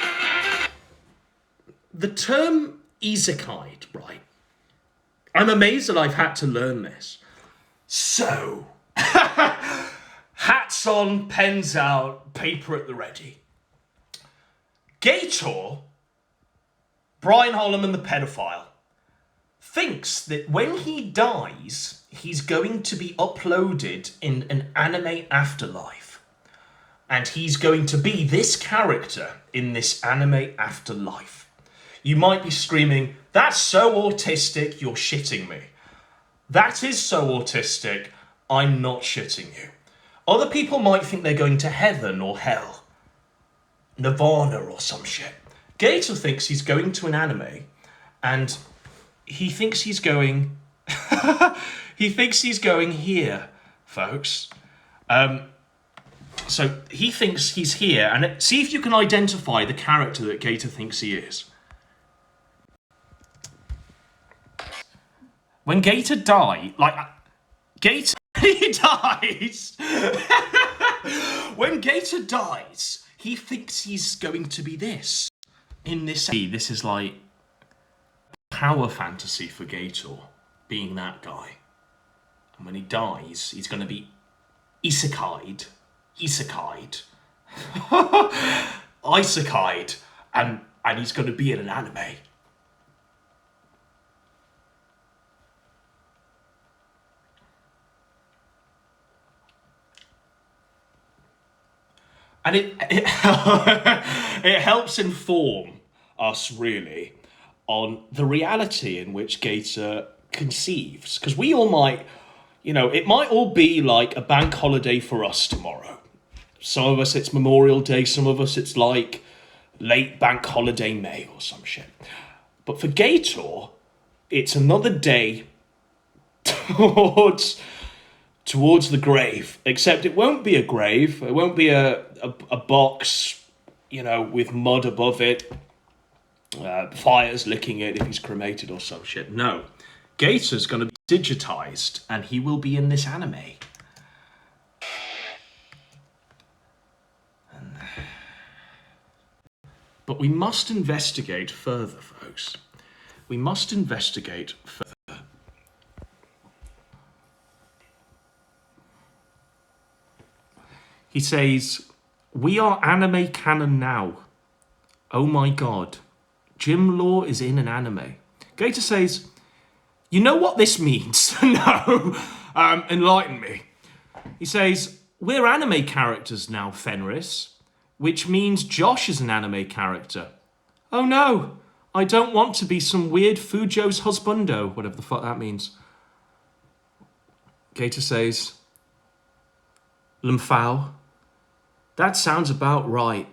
the term isekai'd, right? I'm amazed that I've had to learn this. So, hats on, pens out, paper at the ready. Gator, Brian Holloman the pedophile, thinks that when he dies, he's going to be uploaded in an anime afterlife. And he's going to be this character in this anime afterlife. You might be screaming, "That's so autistic, you're shitting me." That is so autistic, I'm not shitting you. Other people might think they're going to heaven or hell, Nirvana or some shit. Gator thinks he's going to an anime, and he thinks he's going... he thinks he's going here, folks. So he thinks he's here, and see if you can identify the character that Gator thinks he is. When Gator Gator, he dies. When Gator dies, he thinks he's going to be this. In this, this is like power fantasy for Gator, being that guy. And when he dies, he's going to be isekai'd, isekai'd, and he's going to be in an anime. And it helps inform us, really, on the reality in which Gator conceives. Because we all might, it might all be like a bank holiday for us tomorrow. Some of us, it's Memorial Day. Some of us, it's like late bank holiday May or some shit. But for Gator, it's another day towards the grave, except it won't be a grave. It won't be a box, with mud above it, fires licking it if he's cremated or some shit. No, Gator's going to be digitized, and he will be in this anime. But we must investigate further, folks. We must investigate further. He says, "We are anime canon now. Oh my god. Jim Law is in an anime." Gator says, "You know what this means?" No. Enlighten me. He says, "We're anime characters now, Fenris, which means Josh is an anime character." Oh no. I don't want to be some weird Fujo's husbando, whatever the fuck that means. Gator says, "Limphao, that sounds about right.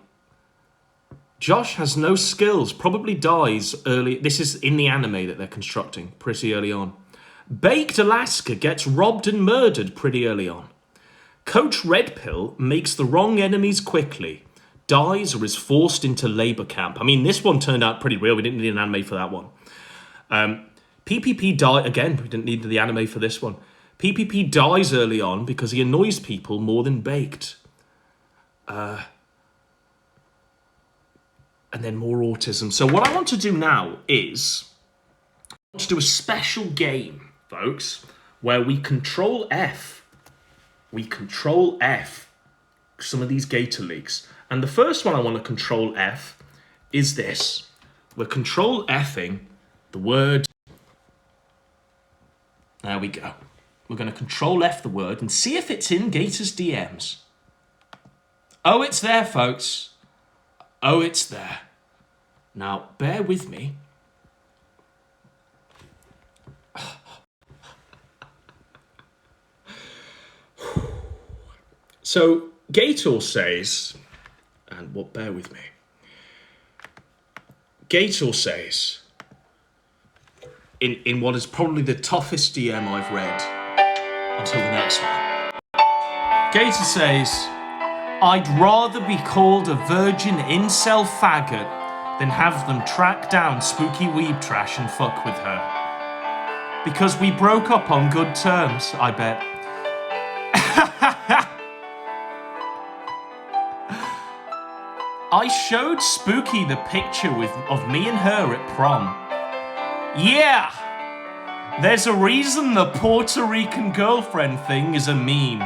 Josh has no skills, probably dies early." This is in the anime that they're constructing pretty early on. "Baked Alaska gets robbed and murdered pretty early on. Coach Red Pill makes the wrong enemies quickly, dies or is forced into labor camp." I mean, this one turned out pretty real. We didn't need an anime for that one. PPP died. Again, we didn't need the anime for this one. PPP dies early on because he annoys people more than Baked. And then more autism. So what I want to do now is I want to do a special game, folks, where we control F. We control F some of these Gator leaks. And the first one I want to control F is this. We're control F-ing the word. There we go. We're going to control F the word and see if it's in Gator's DMs. Oh, it's there, folks. Oh, it's there. Now, bear with me. So, Gator says, bear with me. Gator says, in what is probably the toughest DM I've read until the next one. Gator says, "I'd rather be called a virgin incel faggot than have them track down spooky weeb trash and fuck with her. Because we broke up on good terms, I bet." "I showed Spooky the picture of me and her at prom. Yeah! There's a reason the Puerto Rican girlfriend thing is a meme.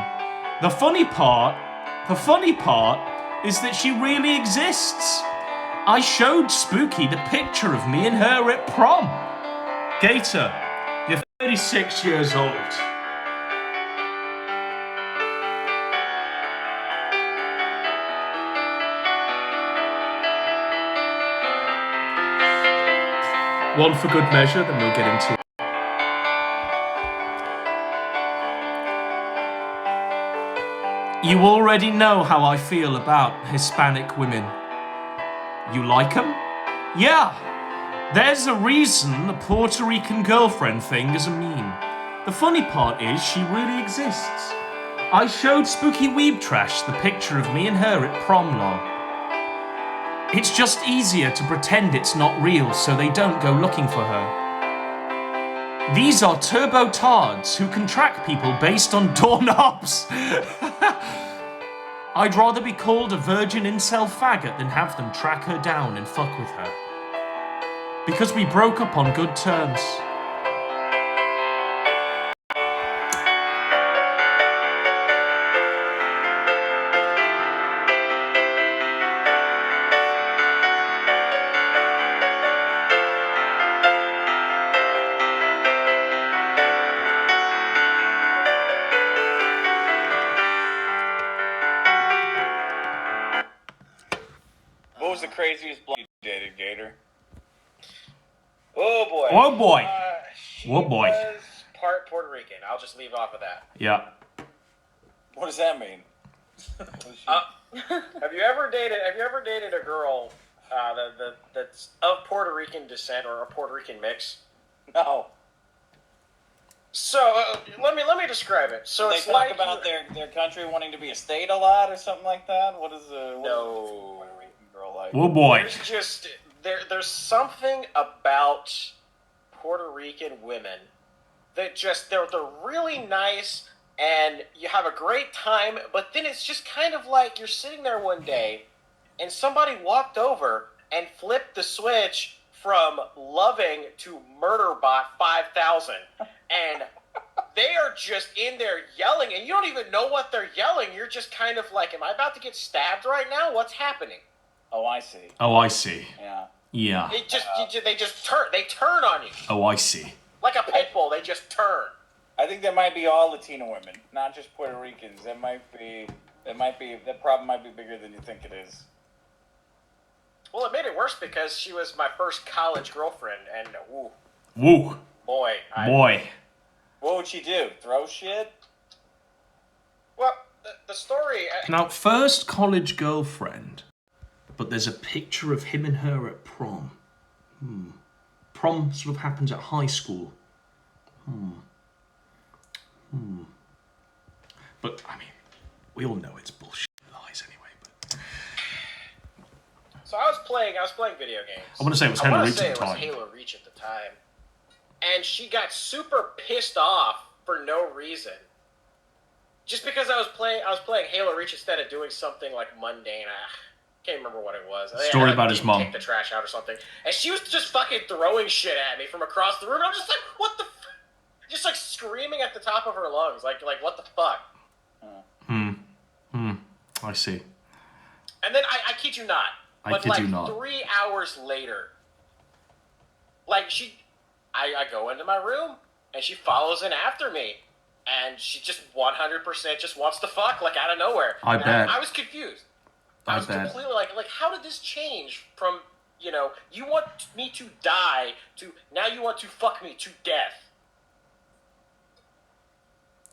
The funny part is that she really exists. I showed Spooky the picture of me and her at prom." Gator, you're 36 years old. One for good measure, then we'll get into it. You already know how I feel about Hispanic women. You like them? Yeah. There's a reason the Puerto Rican girlfriend thing is a meme. The funny part is she really exists. I showed Spooky Weeb Trash the picture of me and her at prom lol. It's just easier to pretend it's not real so they don't go looking for her. These are turbo tards who can track people based on doorknobs. I'd rather be called a virgin incel faggot than have them track her down and fuck with her. Because we broke up on good terms. What was the craziest bloke you dated, Gator? Oh boy. Oh boy. She Oh boy. was part Puerto Rican. I'll just leave off of that. Yeah. What does that mean? Have you ever dated a girl that's of Puerto Rican descent or a Puerto Rican mix? No. So let me describe it. So They it's talk like about their country wanting to be a state a lot or something like that. What is a No. Puerto Rican girl like? Oh boy. There's just there's something about Puerto Rican women that just they're really nice and you have a great time, but then it's just kind of like you're sitting there one day and somebody walked over and flipped the switch from loving to murderbot 5000 and they are just in there yelling and you don't even know what they're yelling. You're just kind of like, am I about to get stabbed right now? What's happening? Oh, I see. Oh, I see. Yeah. Yeah. They just turn on you. Oh, I see. Like a pit bull, they just turn. I think that might be all Latino women, not just Puerto Ricans. That problem might be bigger than you think it is. Well, it made it worse because she was my first college girlfriend, and ooh, Woo. boy. Boy. What would she do? Throw shit? Well, the story... Now, first college girlfriend, but there's a picture of him and her at prom. Prom sort of happens at high school. But, I mean, we all know it's bullshit lies anyway, but... So I was playing video games. I want to say it was Halo Reach at the time. Halo Reach at the time. And she got super pissed off for no reason. Just because I was playing Halo Reach instead of doing something like mundane. I can't remember what it was. Story about his mom. Take the trash out or something. And she was just fucking throwing shit at me from across the room. And I'm just like, what the just like screaming at the top of her lungs. Like what the fuck? I see. And then I kid you not. I But kid like you not. 3 hours later, like I go into my room and she follows in after me, and she just 100% just wants to fuck like out of nowhere. I And bet. I was confused. I was completely like how did this change from you want me to die to now you want to fuck me to death?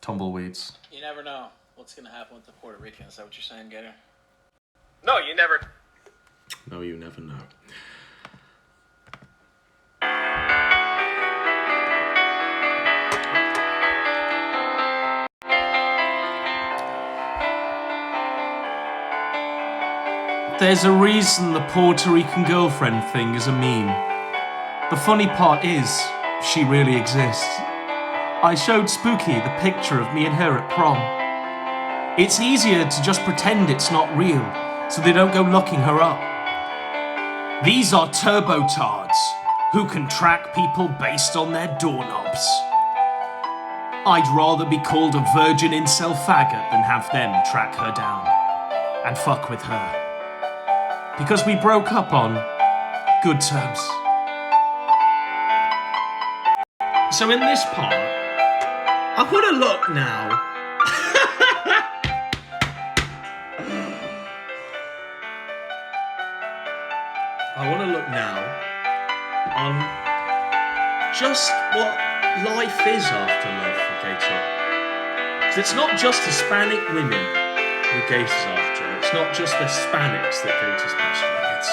Tumbleweeds. You never know what's going to happen with the Puerto Ricans. Is that what you're saying, Gator? No, you never. No, you never know. There's a reason the Puerto Rican girlfriend thing is a meme. The funny part is, she really exists. I showed Spooky the picture of me and her at prom. It's easier to just pretend it's not real, so they don't go looking her up. These are turbo tards who can track people based on their doorknobs. I'd rather be called a virgin incel faggot than have them track her down and fuck with her. Because we broke up on good terms. So in this part, I want to look now. I want to look now on just what life is after love for Gator. Because it's not just Hispanic women who Gator's after. It's not just the Hispanics that Gator's pestering. It's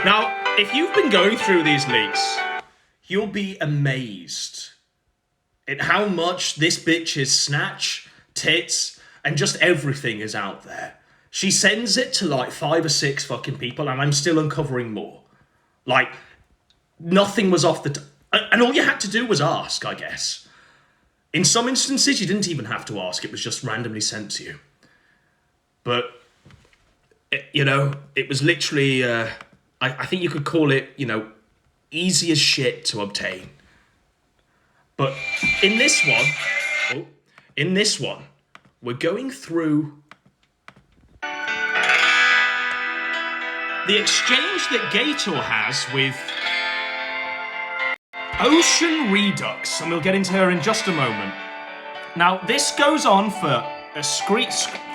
Now, if you've been going through these leaks, you'll be amazed at how much this bitch's snatch, tits, and just everything is out there. She sends it to like 5 or 6 fucking people, and I'm still uncovering more. Like, nothing was off the... and all you had to do was ask, I guess. In some instances, you didn't even have to ask. It was just randomly sent to you. But, it was literally... I think you could call it, easy as shit to obtain. But in this one, we're going through the exchange that Gator has with Ocean Redux, and we'll get into her in just a moment. Now, this goes on for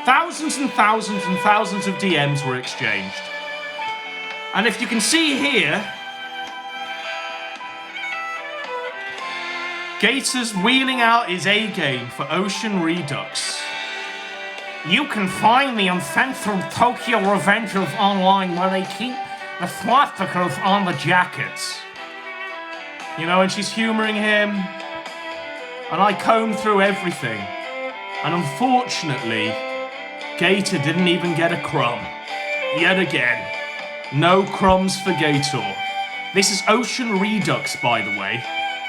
thousands and thousands and thousands of DMs were exchanged. And if you can see here, Gator's wheeling out his A-game for Ocean Redux. You can find the uncensored Tokyo Revengers online where they keep the swastikas on the jackets. And she's humouring him. And I combed through everything. And unfortunately, Gator didn't even get a crumb. Yet again. No crumbs for Gator. This is Ocean Redux, by the way.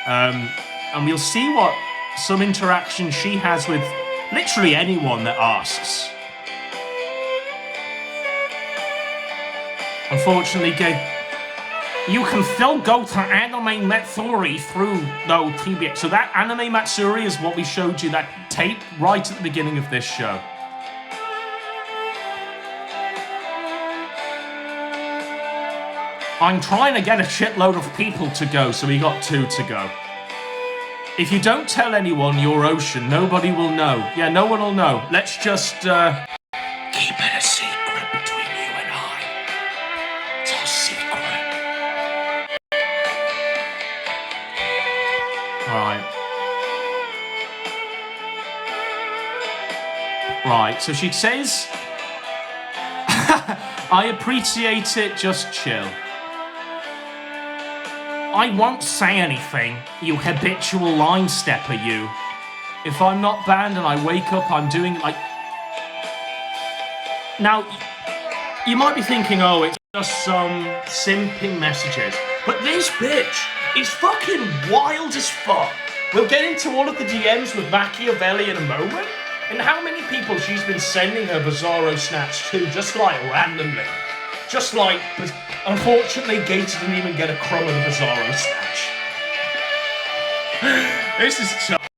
And we'll see what some interaction she has with literally anyone that asks. Unfortunately, you can still go to Anime Matsuri through though TBS. So that Anime Matsuri is what we showed you, that tape right at the beginning of this show. I'm trying to get a shitload of people to go, so we got 2 to go. If you don't tell anyone you're Ocean, nobody will know. Yeah, no one will know. Let's just keep it a secret between you and I. It's our secret. Right, so she says, I appreciate it, just chill. I won't say anything, you habitual line stepper, you. If I'm not banned and I wake up, I'm doing like... Now, you might be thinking, oh, it's just some simping messages. But this bitch is fucking wild as fuck. We'll get into all of the DMs with Machiavelli in a moment, and how many people she's been sending her Bizarro snaps to, just like randomly. Just like... Unfortunately, Gator didn't even get a crumb of the Bizarro snatch. This is tough.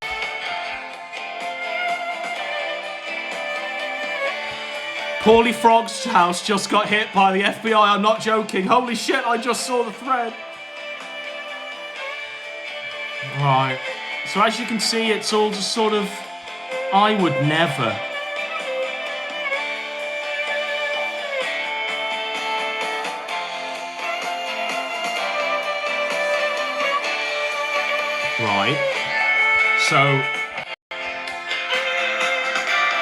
Paulie Frog's house just got hit by the FBI, I'm not joking. Holy shit, I just saw the thread. Right. So as you can see, it's all just sort of... I would never... Right, so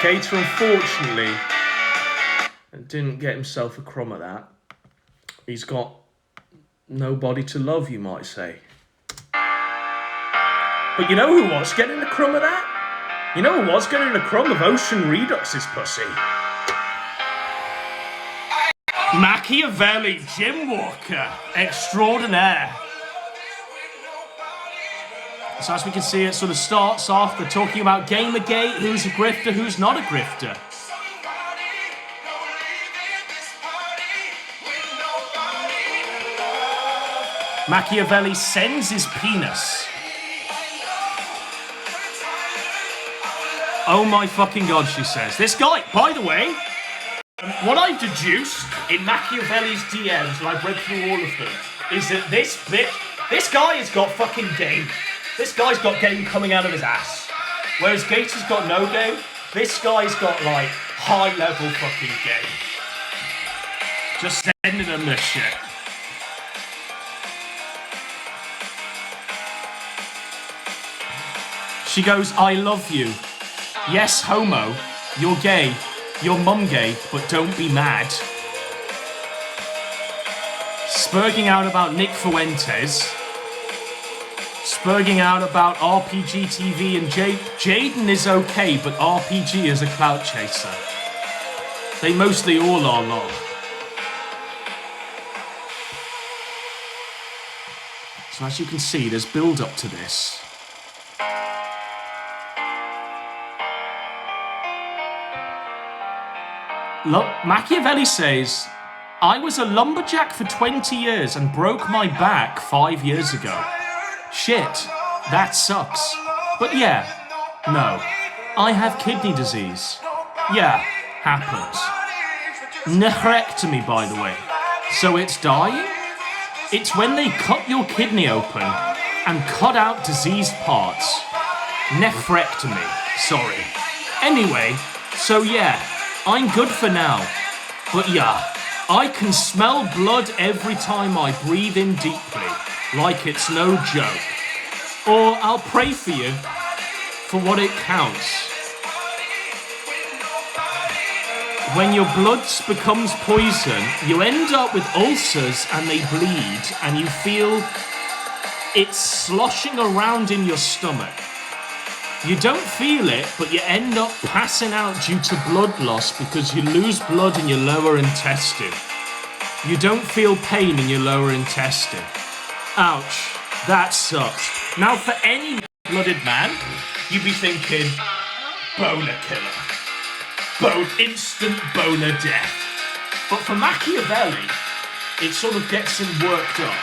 Gator unfortunately didn't get himself a crumb of that. He's got nobody to love, you might say. But you know who was getting a crumb of that? You know who was getting a crumb of Ocean Redux's pussy? Machiavelli, Jim Walker, extraordinaire. So as we can see, it sort of starts off, they're talking about Gamergate, who's a grifter, who's not a grifter. Machiavelli sends his penis. Oh my fucking god, she says. This guy, by the way, what I've deduced in Machiavelli's DMs, and I've read through all of them, is that this guy has got fucking game. This guy's got game coming out of his ass. Whereas Gator's got no game, this guy's got, like, high-level fucking game. Just sending him this shit. She goes, I love you. Yes, homo. You're gay. Your mum gay, but don't be mad. Spurging out about Nick Fuentes. Spurging out about RPG TV and Jaden is okay, but RPG is a clout chaser. They mostly all are lol. So as you can see, there's build up to this. Look, Machiavelli says, I was a lumberjack for 20 years and broke my back 5 years ago. Shit, that sucks. But yeah, no, I have kidney disease. Yeah, happens. Nephrectomy, by the way. So it's dying? It's when they cut your kidney open and cut out diseased parts. Nephrectomy, sorry. Anyway, so yeah, I'm good for now. But yeah, I can smell blood every time I breathe in deeply, like it's no joke. Or I'll pray for you, for what it counts. When your blood becomes poison, you end up with ulcers and they bleed, and you feel it sloshing around in your stomach. You don't feel it, but you end up passing out due to blood loss because you lose blood in your lower intestine. You don't feel pain in your lower intestine. Ouch, that sucks. Now for any blooded man, you'd be thinking, boner killer. Instant boner death. But for Machiavelli, it sort of gets him worked up.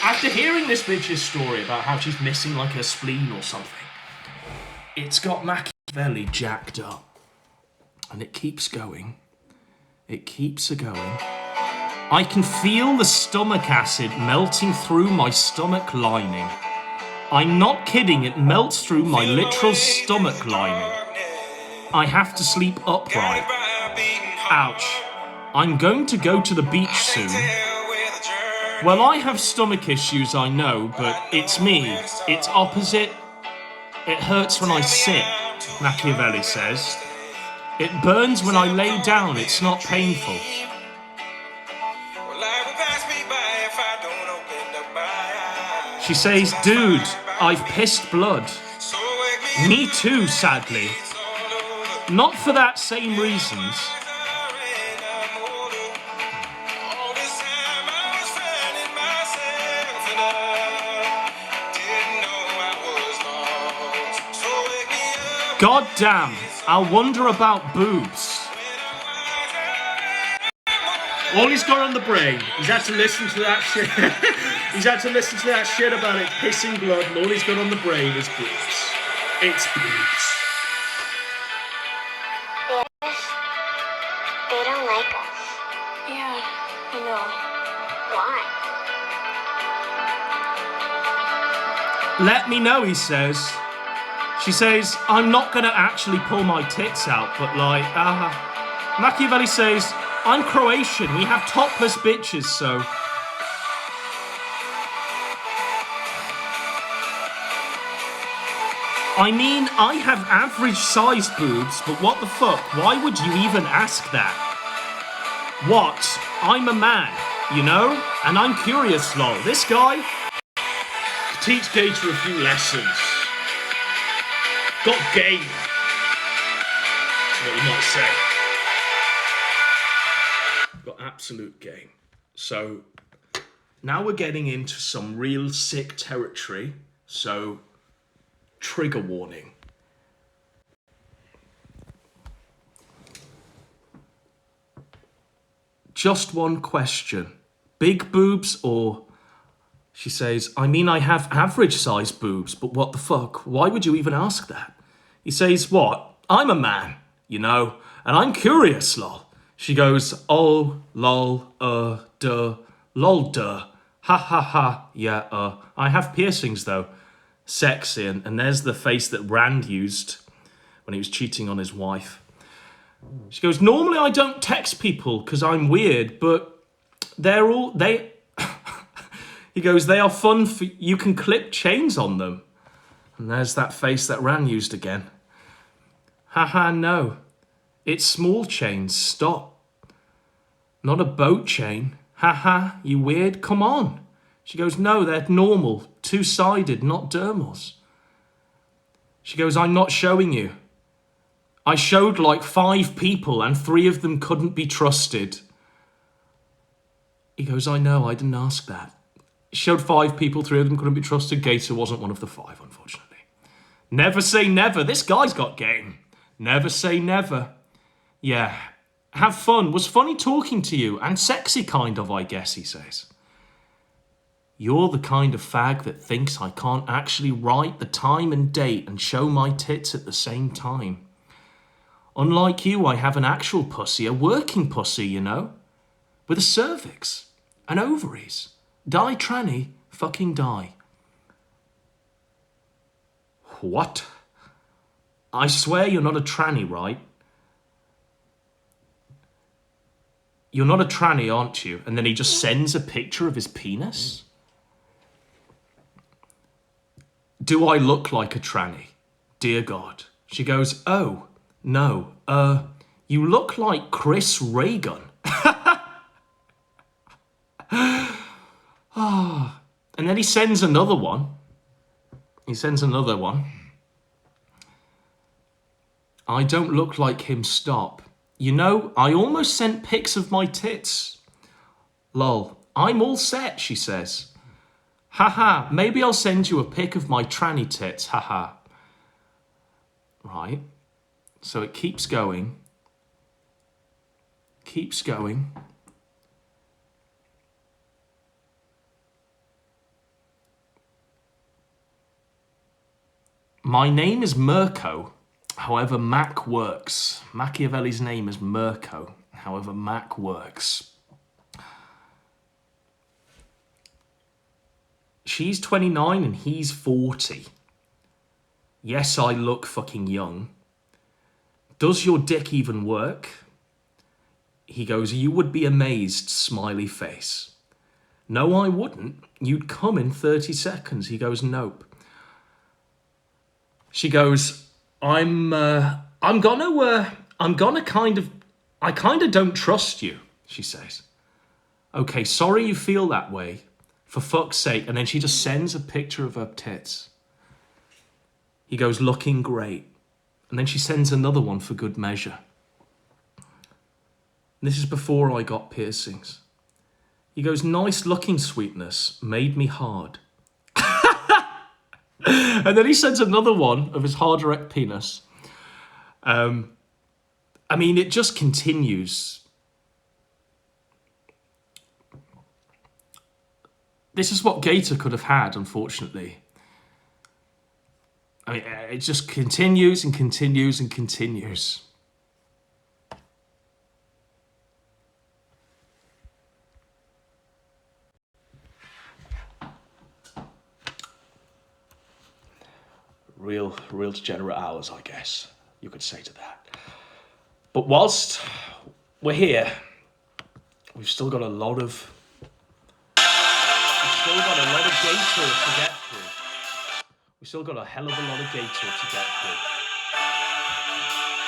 After hearing this bitch's story about how she's missing like her spleen or something, it's got Machiavelli jacked up. And it keeps going. It keeps going. I can feel the stomach acid melting through my stomach lining. I'm not kidding, it melts through my literal stomach lining. I have to sleep upright. Ouch. I'm going to go to the beach soon. Well, I have stomach issues, I know, but it's me. It's opposite. It hurts when I sit, Machiavelli says. It burns when I lay down, it's not painful. She says, dude, I've pissed blood. Me too, sadly. Not for that same reasons. God damn, I'll wonder about boobs. All he's got on the brain, he's had to listen to that shit. He's had to listen to that shit about it pissing blood, and all he's got on the brain is boobs. It's boobs. They don't like us. Yeah, I know. Why? Let me know, he says. She says, I'm not gonna actually pull my tits out, but like, Machiavelli says, I'm Croatian, we have topless bitches, so. I mean, I have average-sized boobs, but what the fuck? Why would you even ask that? What? I'm a man, you know? And I'm curious, lol. This guy could teach Gator a few lessons. Got game. What you might say. Got absolute game. So, now we're getting into some real sick territory. So, trigger warning. Just one question. Big boobs or... She says, I mean, I have average-sized boobs, but what the fuck? Why would you even ask that? He says, what? I'm a man, you know, and I'm curious, lol. She goes, oh, lol, duh, lol, duh, ha, ha, ha, yeah, I have piercings, though. Sexy, and there's the face that Rand used when he was cheating on his wife. She goes, normally I don't text people because I'm weird, but they... He goes, they are fun for... You can clip chains on them. And there's that face that Ran used again. Haha, no. It's small chains, stop. Not a boat chain. Haha, you weird, come on. She goes, no, they're normal, two-sided, not dermals. She goes, I'm not showing you. I showed like 5 people and 3 of them couldn't be trusted. He goes, I know, I didn't ask that. Showed 5 people, 3 of them couldn't be trusted. Gator wasn't one of the 5, unfortunately. Never say never. This guy's got game. Never say never. Yeah. Have fun. Was funny talking to you. And sexy kind of, I guess, he says. You're the kind of fag that thinks I can't actually write the time and date and show my tits at the same time. Unlike you, I have an actual pussy, a working pussy, you know? With a cervix and ovaries. Die tranny, fucking die. What? I swear you're not a tranny, right? You're not a tranny, aren't you? And then he just sends a picture of his penis? Do I look like a tranny? Dear God. She goes, oh, no. You look like Chris Reagan. And then he sends another one. I don't look like him, stop. You know, I almost sent pics of my tits. Lol, I'm all set, she says. Haha, maybe I'll send you a pic of my tranny tits, haha. Right, so it keeps going. My name is Mirko, however Mac works. Machiavelli's name is Mirko, however Mac works. She's 29 and he's 40. Yes, I look fucking young. Does your dick even work? He goes, you would be amazed, smiley face. No, I wouldn't. You'd come in 30 seconds. He goes, nope. She goes, I kind of don't trust you, she says. Okay, sorry you feel that way. For fuck's sake. And then she just sends a picture of her tits. He goes, looking great. And then she sends another one for good measure. This is before I got piercings. He goes, nice looking, sweetness. Made me hard. And then he sends another one of his hard erect penis. I mean, it just continues. This is what Gator could have had, unfortunately. I mean, it just continues and continues and continues. Real degenerate hours, I guess you could say to that. But whilst we're here, we've still got a lot of Gator to get through. We've still got a hell of a lot of Gator to get through.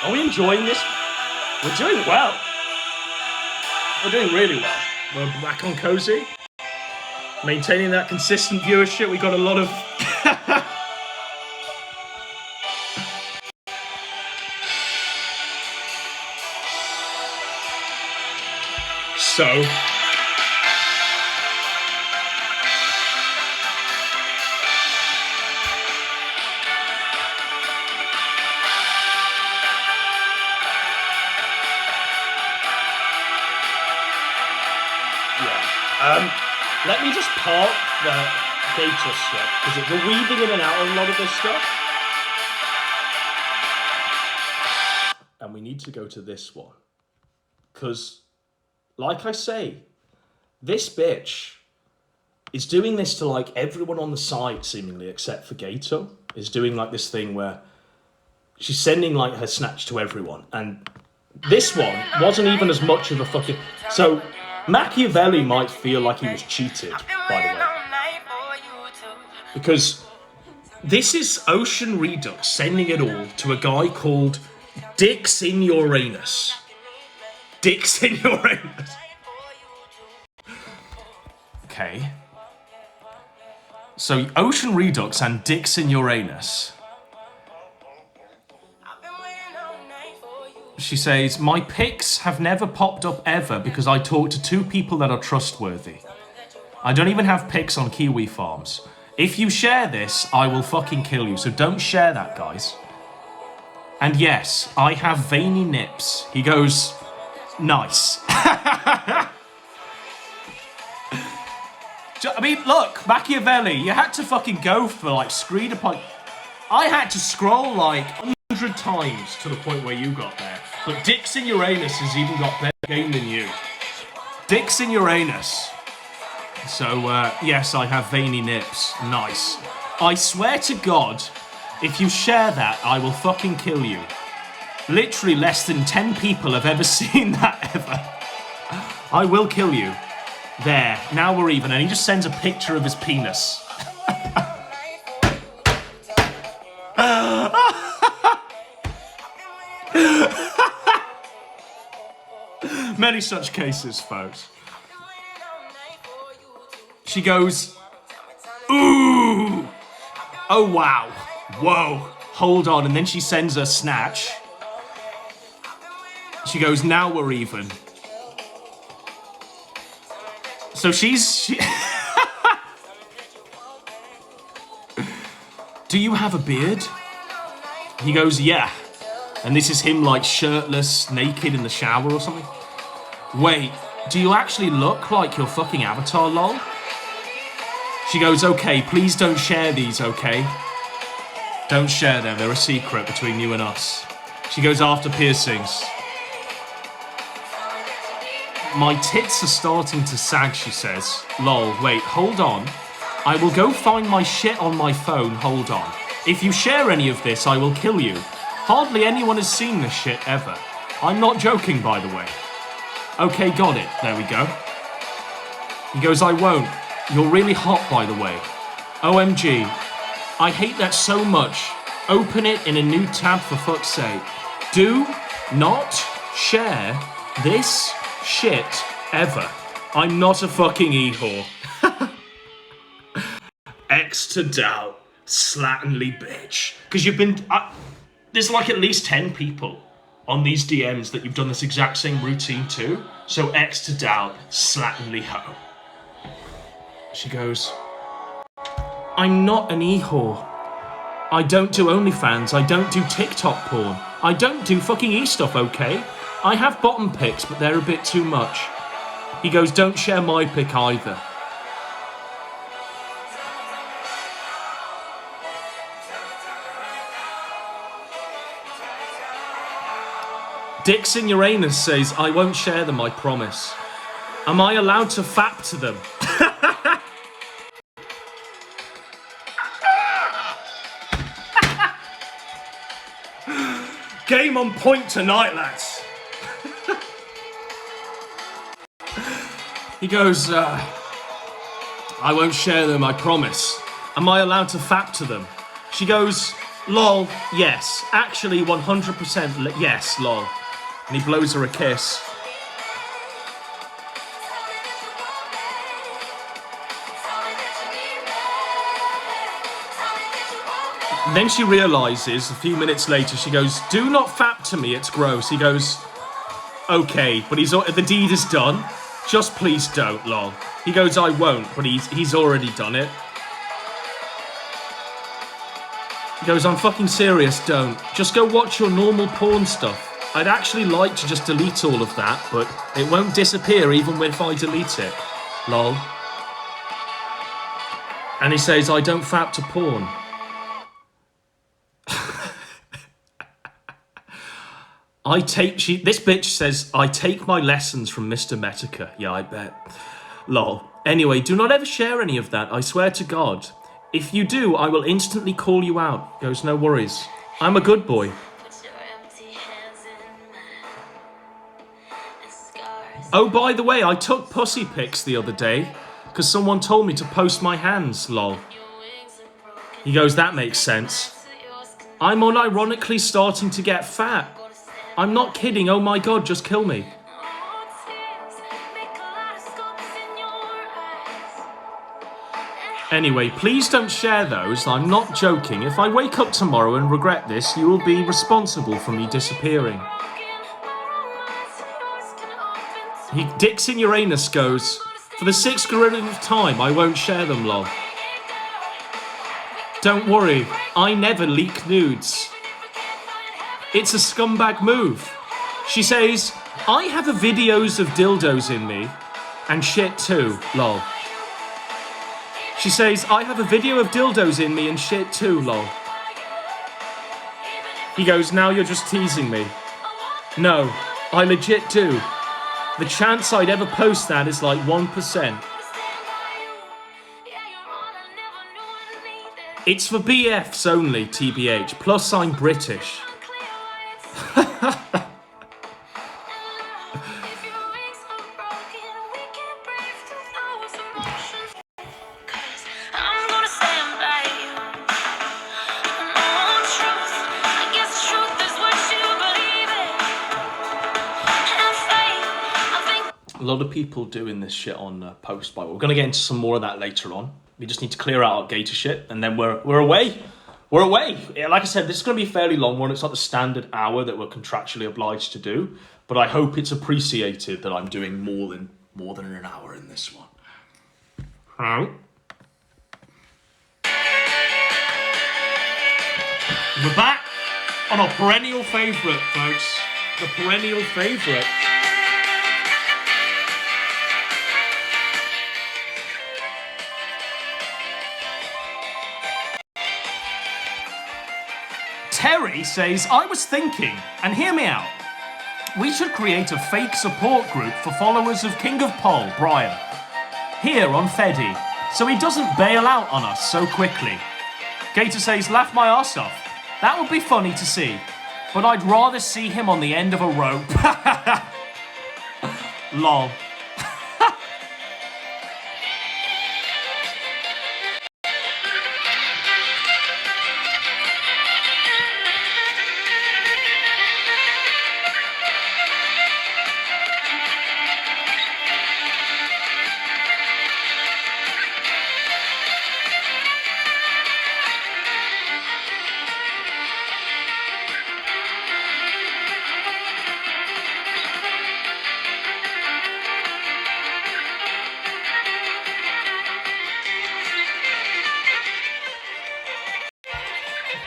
Are we enjoying this? We're doing well. We're doing really well. We're back on Cozy. Maintaining that consistent viewership. We got a lot of... So... let me just park the Gator stuff, because we're weaving in and out of a lot of this stuff. And we need to go to this one. Because, like I say, this bitch is doing this to, like, everyone on the site, seemingly, except for Gator, is doing, like, this thing where she's sending, like, her snatch to everyone. And this one wasn't even as much of a fucking... So... Machiavelli might feel like he was cheated, by the way. Because This is Ocean Redux sending it all to a guy called Dix in Uranus. Dix in Uranus. Okay. So Ocean Redux and Dix in Uranus. She says, my pics have never popped up ever because I talk to 2 people that are trustworthy. I don't even have pics on Kiwi farms. If you share this, I will fucking kill you. So don't share that, guys. And yes, I have veiny nips. He goes, nice. I mean, look, Machiavelli, you had to fucking go for like screen upon. I had to scroll like 100 times to the point where you got there. But Dix in Uranus has even got better game than you. Dix in Uranus. So, yes, I have veiny nips. Nice. I swear to God, if you share that, I will fucking kill you. Literally less than 10 people have ever seen that ever. I will kill you. There, now we're even. And he just sends a picture of his penis. Many such cases, folks. She goes, ooh, oh wow, whoa, hold on. And then she sends a snatch. She goes, now we're even. So she do you have a beard? He goes, yeah. And this is him like shirtless, naked in the shower or something. Wait, do you actually look like your fucking avatar, lol? She goes, okay, please don't share these, okay? Don't share them, they're a secret between you and us. She goes, after piercings. My tits are starting to sag, she says. Lol, wait, hold on. I will go find my shit on my phone, hold on. If you share any of this, I will kill you. Hardly anyone has seen this shit ever. I'm not joking, by the way. Okay, got it, there we go. He goes, I won't. You're really hot, by the way. OMG. I hate that so much. Open it in a new tab for fuck's sake. Do not share this shit ever. I'm not a fucking e-whore. X to doubt. Slatternly bitch. Because you've been... there's like at least 10 people on these DMs that you've done this exact same routine to. So X to doubt. Slatternly hoe. She goes, I'm not an e-whore. I don't do OnlyFans. I don't do TikTok porn. I don't do fucking e-stuff, okay? I have bottom pics, but they're a bit too much. He goes, don't share my pic either. Dix in Uranus says, I won't share them, I promise. Am I allowed to fap to them? Game on point tonight, lads. He goes, I won't share them, I promise. Am I allowed to fap to them? She goes, lol, yes. Actually, 100% yes, lol. And he blows her a kiss. And then she realises, a few minutes later, she goes, do not fap to me, it's gross. He goes, okay, but the deed is done. Just please don't, lol. He goes, I won't, but he's already done it. He goes, I'm fucking serious, don't. Just go watch your normal porn stuff. I'd actually like to just delete all of that, but it won't disappear even if I delete it. Lol. And he says, I don't fap to porn. This bitch says, I take my lessons from Mr. Metica. Yeah, I bet. Lol. Anyway, do not ever share any of that, I swear to God. If you do, I will instantly call you out. Goes, no worries. I'm a good boy. Oh, by the way, I took pussy pics the other day, because someone told me to post my hands, lol. He goes, that makes sense. I'm unironically starting to get fat. I'm not kidding, oh my god, just kill me. Anyway, please don't share those, I'm not joking. If I wake up tomorrow and regret this, you will be responsible for me disappearing. Dixon Uranus goes, for the 6th gorillionth time, I won't share them, lol. Don't worry, I never leak nudes. It's a scumbag move. She says, I have videos of dildos in me, and shit too, lol. She says, I have a video of dildos in me and shit too, lol. He goes, now you're just teasing me. No, I legit do. The chance I'd ever post that is like 1%. It's for BFs only, TBH, plus I'm British. A lot of people doing this shit on post by. We're gonna get into some more of that later on. We just need to clear out our gator shit, and then we're away. We're away. Yeah, like I said, this is gonna be a fairly long one. It's not the standard hour that we're contractually obliged to do, but I hope it's appreciated that I'm doing more than an hour in this one. Right. We're back on our perennial favourite, folks. The perennial favourite. Terry says, I was thinking, and hear me out, we should create a fake support group for followers of King of Pole, Brian, here on Feddy, so he doesn't bail out on us so quickly. Gator says, laugh my arse off. That would be funny to see, but I'd rather see him on the end of a rope. Lol.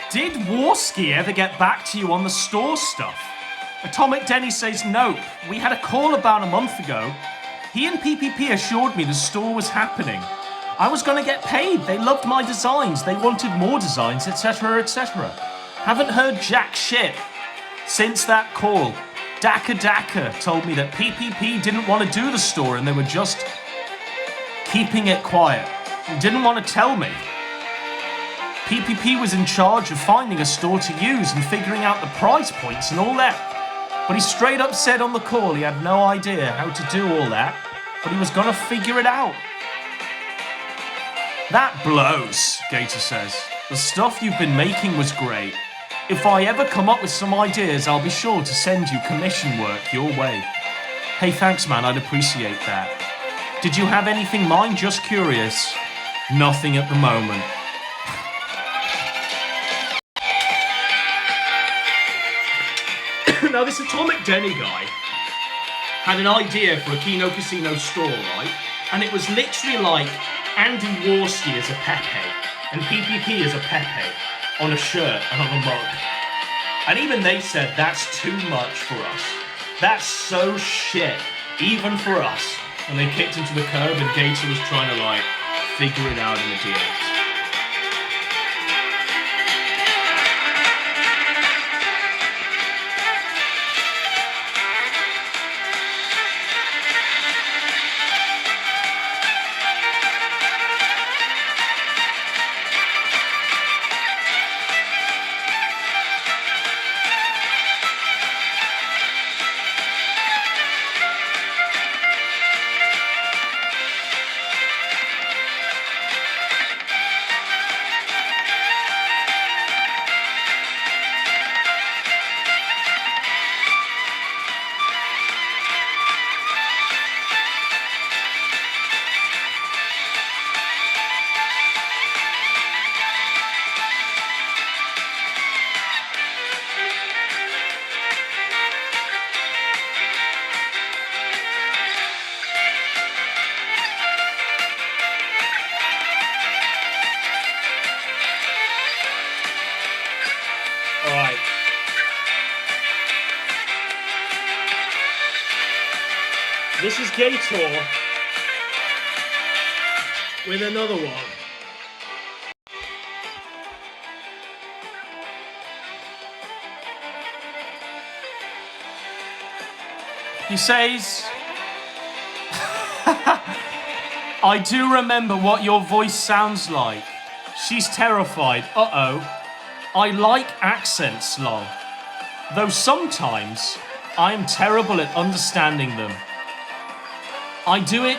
Did Warski ever get back to you on the store stuff? Atomic Denny says nope. We had a call about a month ago. He and PPP assured me the store was happening. I was gonna get paid. They loved my designs. They wanted more designs, etc, etc. Haven't heard jack shit since that call. Daka told me that PPP didn't want to do the store and they were just keeping it quiet. They didn't want to tell me. PPP was in charge of finding a store to use and figuring out the price points and all that. But he straight up said on the call he had no idea how to do all that, but he was gonna figure it out. That blows, Gator says. The stuff you've been making was great. If I ever come up with some ideas, I'll be sure to send you commission work your way. Hey, thanks man, I'd appreciate that. Did you have anything in mind? Just curious. Nothing at the moment. Now, this Atomic Denny guy had an idea for a Kino Casino store, right? And it was literally like Andy Warski as a Pepe and PPP as a Pepe on a shirt and on a mug. And even they said, that's too much for us. That's so shit, even for us. And they kicked him to the curb and Gator was trying to, like, figure it out in the DMs. This is Gator with another one. He says, I do remember what your voice sounds like. She's terrified. Uh-oh. I like accents, lol. Though sometimes I am terrible at understanding them. I do it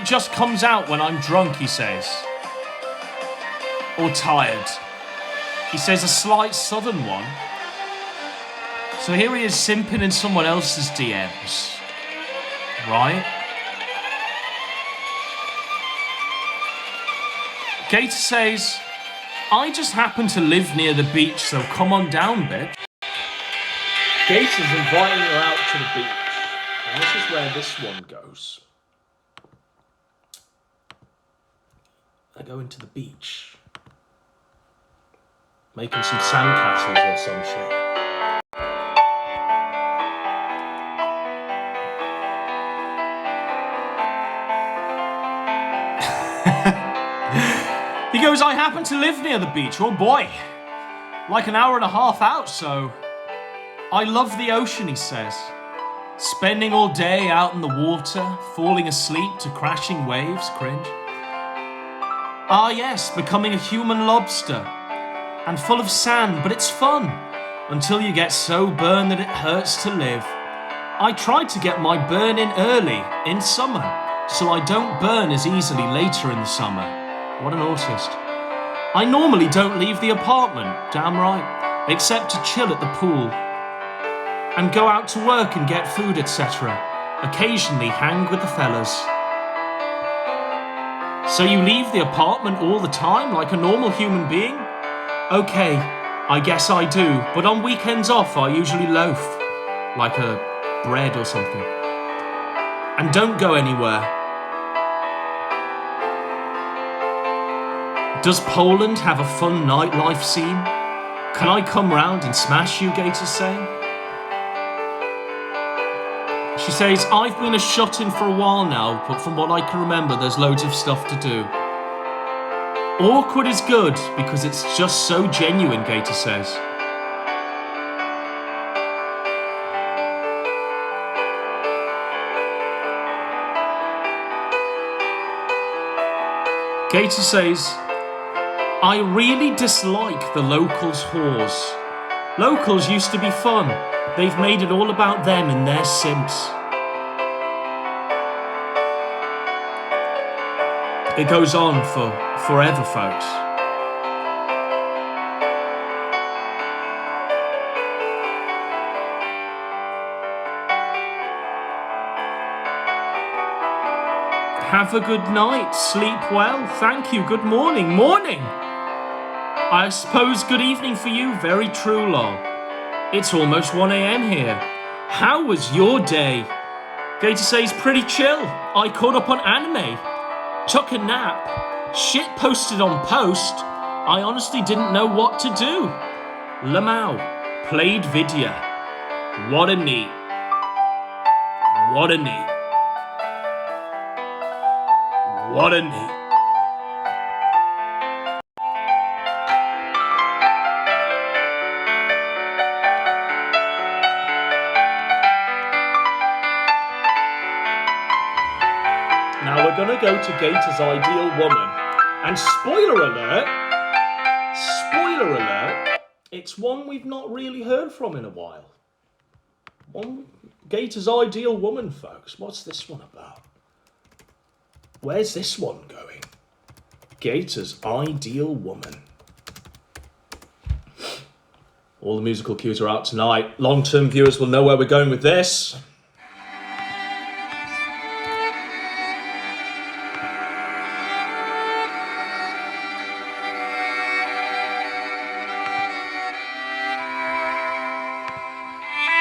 just comes out when I'm drunk, he says. Or tired. He says a slight southern one. So here he is simping in someone else's DMs. Right? Gator says, I just happen to live near the beach, so come on down, bitch. Gator's inviting her out to the beach. And this is where this one goes. They go into the beach. Making some sandcastles or some shit. He goes, I happen to live near the beach. Oh boy. Like an hour and a half out, so... I love the ocean, he says. Spending all day out in the water, falling asleep to crashing waves, cringe. Ah yes, becoming a human lobster. And full of sand, but it's fun. Until you get so burned that it hurts to live. I tried to get my burn in early, in summer, so I don't burn as easily later in the summer. What an autist. I normally don't leave the apartment, damn right, except to chill at the pool. And go out to work and get food, etc. Occasionally hang with the fellas. So you leave the apartment all the time like a normal human being? Okay, I guess I do, but on weekends off I usually loaf. Like a bread or something. And don't go anywhere. Does Poland have a fun nightlife scene? Can I come round and smash you, Gator's saying? She says, I've been a shut-in for a while now, but from what I can remember, there's loads of stuff to do. Awkward is good, because it's just so genuine, Gator says. Gator says, I really dislike the locals' whores. Locals used to be fun. They've made it all about them and their simps. It goes on for forever, folks. Have a good night. Sleep well. Thank you. Good morning. Morning! I suppose good evening for you. Very true, lol. It's almost 1 a.m. here. How was your day? Gator says pretty chill. I caught up on anime. Took a nap. Shit posted on post. I honestly didn't know what to do. Lamau. Played video. What a neat. What a neat. What a neat. Now we're gonna go to Gator's Ideal Woman. And spoiler alert, it's one we've not really heard from in a while. Gator's Ideal Woman, folks. What's this one about? Where's this one going? Gator's Ideal Woman. All the musical cues are out tonight. Long-term viewers will know where we're going with this.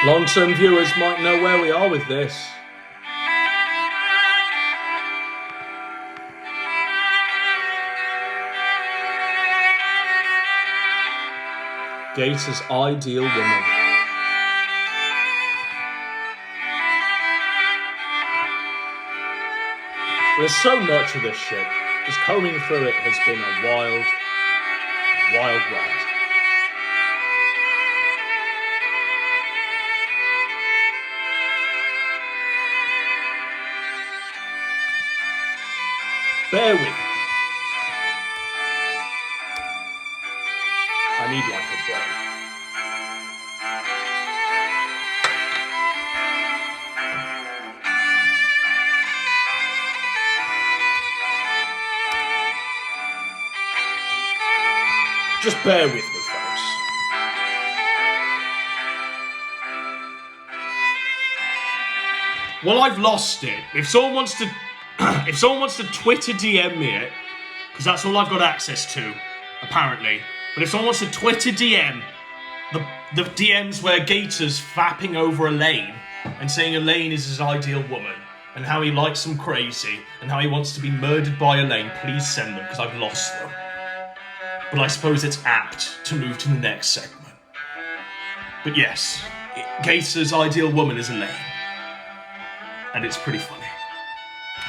Long-term viewers might know where we are with this. Gator's Ideal Woman. There's so much of this shit. Just combing through it has been a wild, wild ride. Bear with me. I need like a break. Just bear with me, folks. Well, I've lost it. If someone wants to, if someone wants to Twitter DM me it, because that's all I've got access to, apparently. But if someone wants to Twitter DM the DMs where Gator's fapping over Elaine and saying Elaine is his ideal woman and how he likes them crazy and how he wants to be murdered by Elaine, please send them because I've lost them. But I suppose it's apt to move to the next segment. But yes, Gator's ideal woman is Elaine. And it's pretty funny.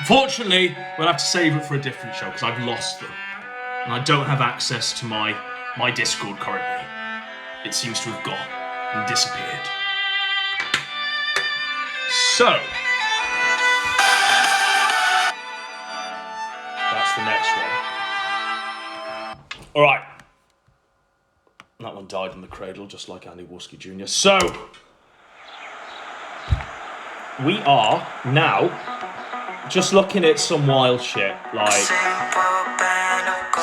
Fortunately, we'll have to save it for a different show because I've lost them. And I don't have access to my Discord currently. It seems to have gone and disappeared. So, that's the next one. Alright. That one died in the cradle, just like Andy Worski Jr. So, we are now just looking at some wild shit. Like,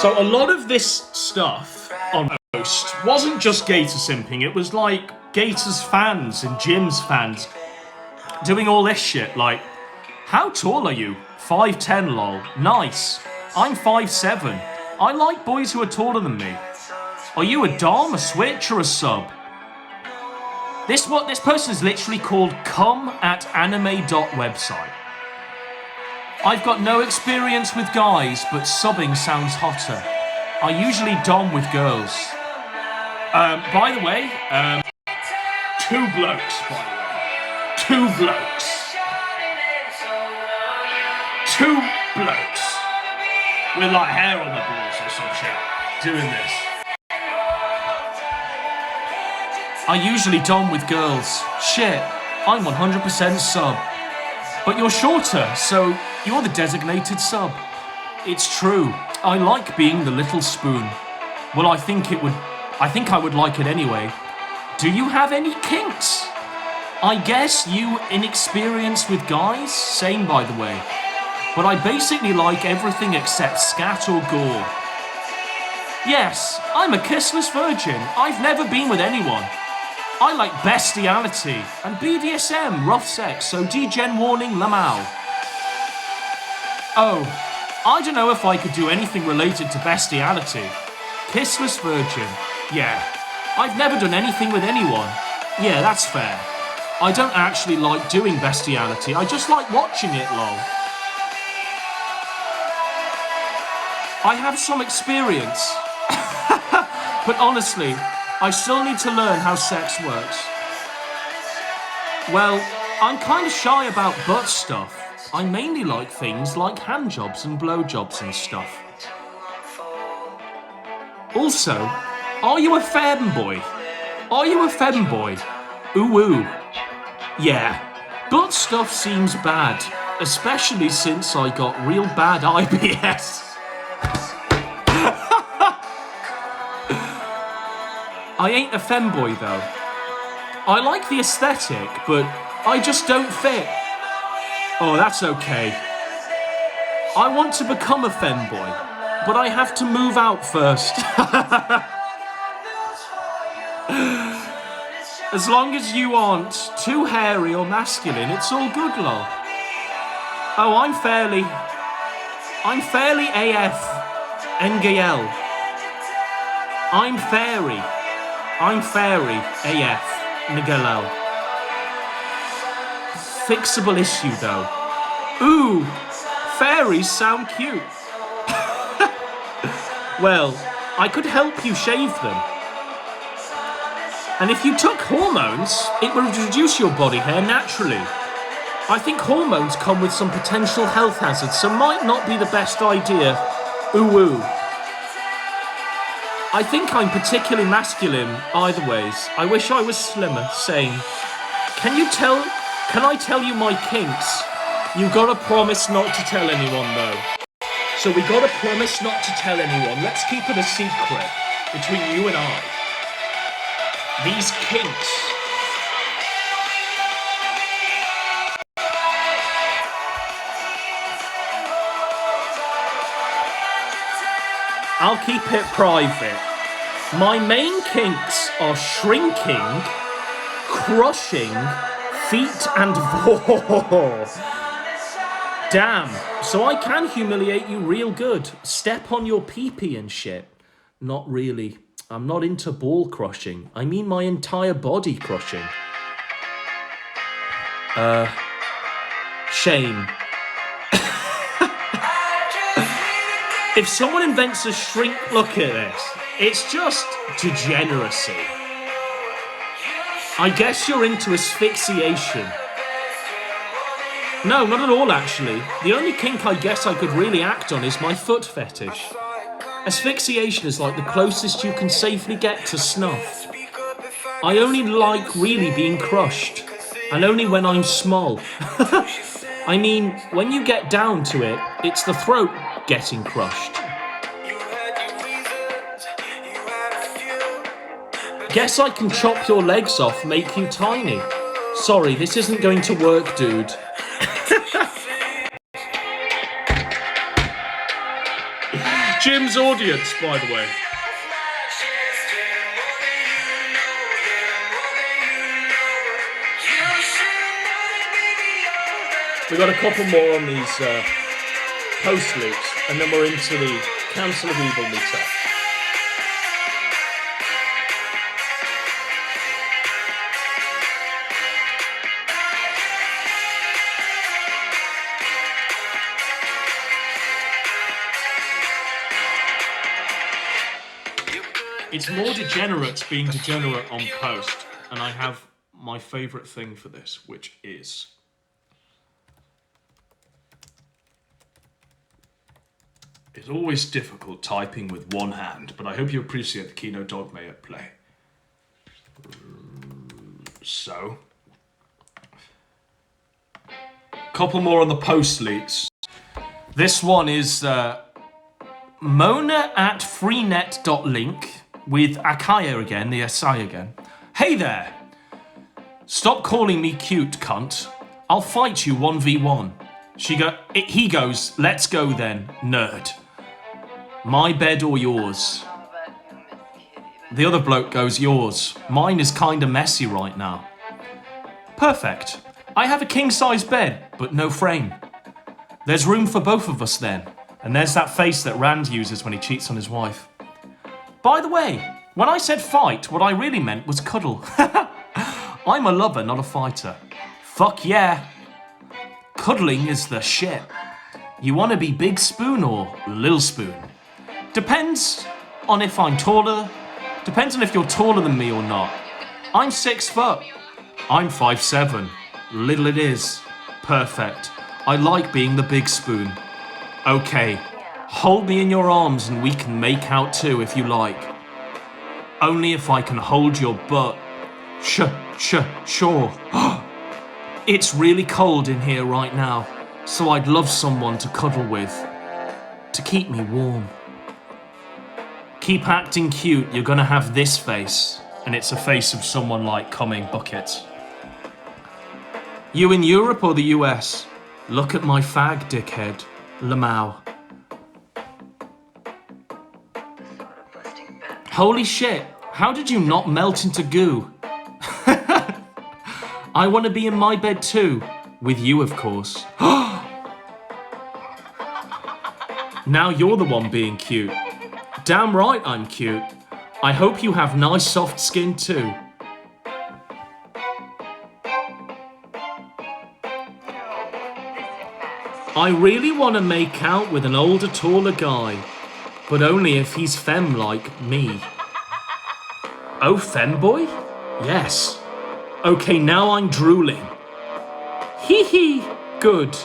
so a lot of this stuff on Post wasn't just Gator simping, it was like Gator's fans and Jim's fans doing all this shit. Like, how tall are you? 5'10", lol. Nice. I'm 5'7". I like boys who are taller than me. Are you a dom, a switch, or a sub? This person is literally called come@anime.website. I've got no experience with guys, but subbing sounds hotter. I usually dom with girls. By the way, two blokes, by the way. Two blokes. Two blokes. With like hair on their balls or some shit. Doing this. I usually dom with girls. Shit, I'm 100% sub. But you're shorter, so you're the designated sub. It's true. I like being the little spoon. Well, I think I would like it anyway. Do you have any kinks? I guess you inexperienced with guys? Same, by the way. But I basically like everything except scat or gore. Yes, I'm a kissless virgin. I've never been with anyone. I like bestiality and BDSM, rough sex, so degen warning, lamau. Oh, I don't know if I could do anything related to bestiality. Kissless virgin, yeah. I've never done anything with anyone. Yeah, that's fair. I don't actually like doing bestiality, I just like watching it, lol. I have some experience. But honestly, I still need to learn how sex works. Well, I'm kind of shy about butt stuff. I mainly like things like handjobs and blowjobs and stuff. Also, are you a femboy? Are you a femboy? Ooh ooh. Yeah, butt stuff seems bad, especially since I got real bad IBS. I ain't a femboy though. I like the aesthetic, but I just don't fit. Oh, that's okay. I want to become a femboy, but I have to move out first. As long as you aren't too hairy or masculine, it's all good, lol. Oh, I'm fairly AF, NGL. I'm fairy AF, Nigelo. Fixable issue though. Ooh, fairies sound cute. Well, I could help you shave them. And if you took hormones, it would reduce your body hair naturally. I think hormones come with some potential health hazards, so might not be the best idea. Ooh ooh. I think I'm particularly masculine either ways. I wish I was slimmer, same. Can I tell you my kinks? You gotta promise not to tell anyone though. So we gotta promise not to tell anyone. Let's keep it a secret between you and I. These kinks. I'll keep it private. My main kinks are shrinking, crushing, feet and balls. Damn, so I can humiliate you real good. Step on your pee-pee and shit. Not really. I'm not into ball crushing. I mean my entire body crushing. Shame. If someone invents a shrink, look at this. It's just degeneracy. I guess you're into asphyxiation. No, not at all actually. The only kink I guess I could really act on is my foot fetish. Asphyxiation is like the closest you can safely get to snuff. I only like really being crushed, and only when I'm small. I mean, when you get down to it, it's the throat getting crushed. Guess I can chop your legs off, make you tiny. Sorry, this isn't going to work, dude. Jim's audience, by the way. We got a couple more on these post loops, and then we're into the Council of Evil meetup. It's more degenerates being degenerate on post, and I have my favourite thing for this, which is... It's always difficult typing with one hand, but I hope you appreciate the Kino Dogme at play. So... Couple more on the post leaks. This one is Mona at freenet.link with Akaya again, the SI again. Hey there! Stop calling me cute, cunt. I'll fight you 1v1. He goes, let's go then, nerd. My bed or yours? The other bloke goes, yours. Mine is kinda messy right now. Perfect. I have a king-size bed, but no frame. There's room for both of us then. And there's that face that Rand uses when he cheats on his wife. By the way, when I said fight, what I really meant was cuddle. I'm a lover, not a fighter. Fuck yeah. Cuddling is the shit. You want to be big spoon or little spoon? Depends on if I'm taller. Depends on if you're taller than me or not. I'm 6 foot. I'm 5'7". Little it is. Perfect. I like being the big spoon. Okay. Hold me in your arms and we can make out too if you like. Only if I can hold your butt. Sure. It's really cold in here right now, so I'd love someone to cuddle with. To keep me warm. Keep acting cute, you're gonna have this face. And it's a face of someone like coming buckets. You in Europe or the US? Look at my fag, dickhead. Lamau. Holy shit, how did you not melt into goo? I want to be in my bed too. With you, of course. Now you're the one being cute. Damn right I'm cute. I hope you have nice soft skin too. I really want to make out with an older, taller guy. But only if he's femme like me. Oh, femboy? Yes. Okay, now I'm drooling. Hee hee. Good.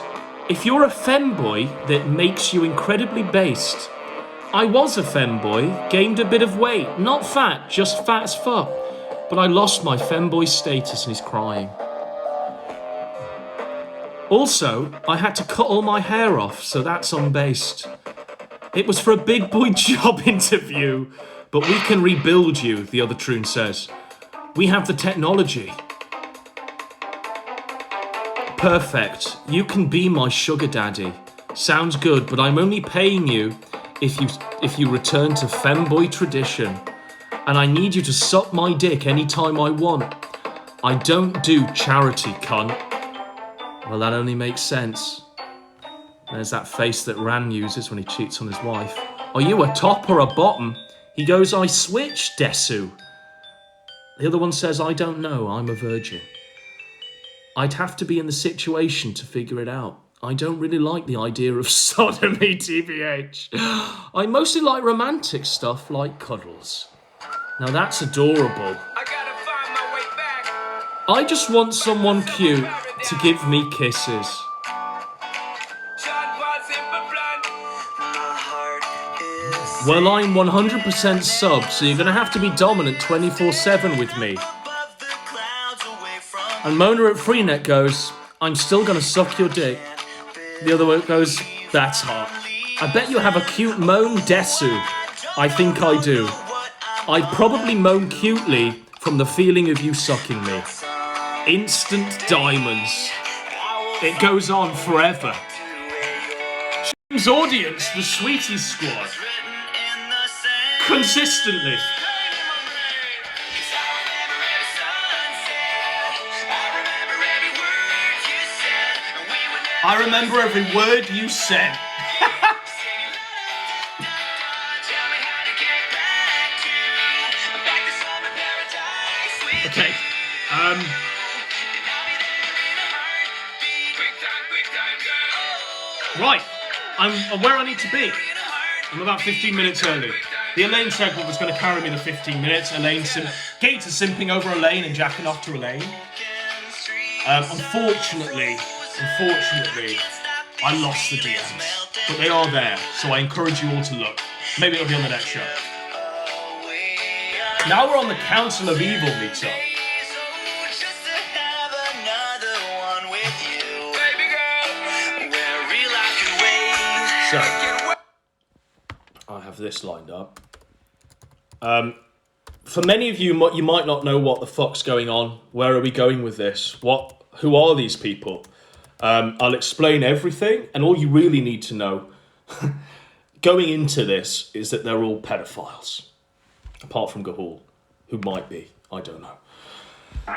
If you're a femboy, that makes you incredibly based. I was a femboy, gained a bit of weight. Not fat, just fat as fuck. But I lost my femboy status and he's crying. Also, I had to cut all my hair off, so that's unbased. It was for a big boy job interview, but we can rebuild you, the other troon says. We have the technology. Perfect. You can be my sugar daddy. Sounds good, but I'm only paying you if you return to femboy tradition. And I need you to suck my dick anytime I want. I don't do charity, cunt. Well, that only makes sense. There's that face that Ran uses when he cheats on his wife. Are you a top or a bottom? He goes, I switch, Desu. The other one says, I don't know, I'm a virgin. I'd have to be in the situation to figure it out. I don't really like the idea of sodomy, TBH. I mostly like romantic stuff like cuddles. Now that's adorable. I just want someone cute to give me kisses. Well, I'm 100% sub, so you're gonna have to be dominant 24/7 with me. And Mona at Freenet goes, I'm still gonna suck your dick. The other one goes, that's hot. I bet you have a cute moan, Desu. I think I do. I'd probably moan cutely from the feeling of you sucking me. Instant diamonds. It goes on forever. James audience, the Sweeties Squad. Consistently. I remember every word you said. Okay. Right. I'm where I need to be. I'm about 15 minutes early. The Elaine segment was going to carry me the 15 minutes. Gator simping over Elaine and jacking off to Elaine. Unfortunately, I lost the DMs. But they are there, so I encourage you all to look. Maybe it'll be on the next show. Now we're on the Council of Evil meetup. So, I have this lined up. For many of you, you might not know what the fuck's going on. Where are we going with this? Who are these people? I'll explain everything, and all you really need to know going into this is that they're all pedophiles. Apart from Gahul, who might be. I don't know.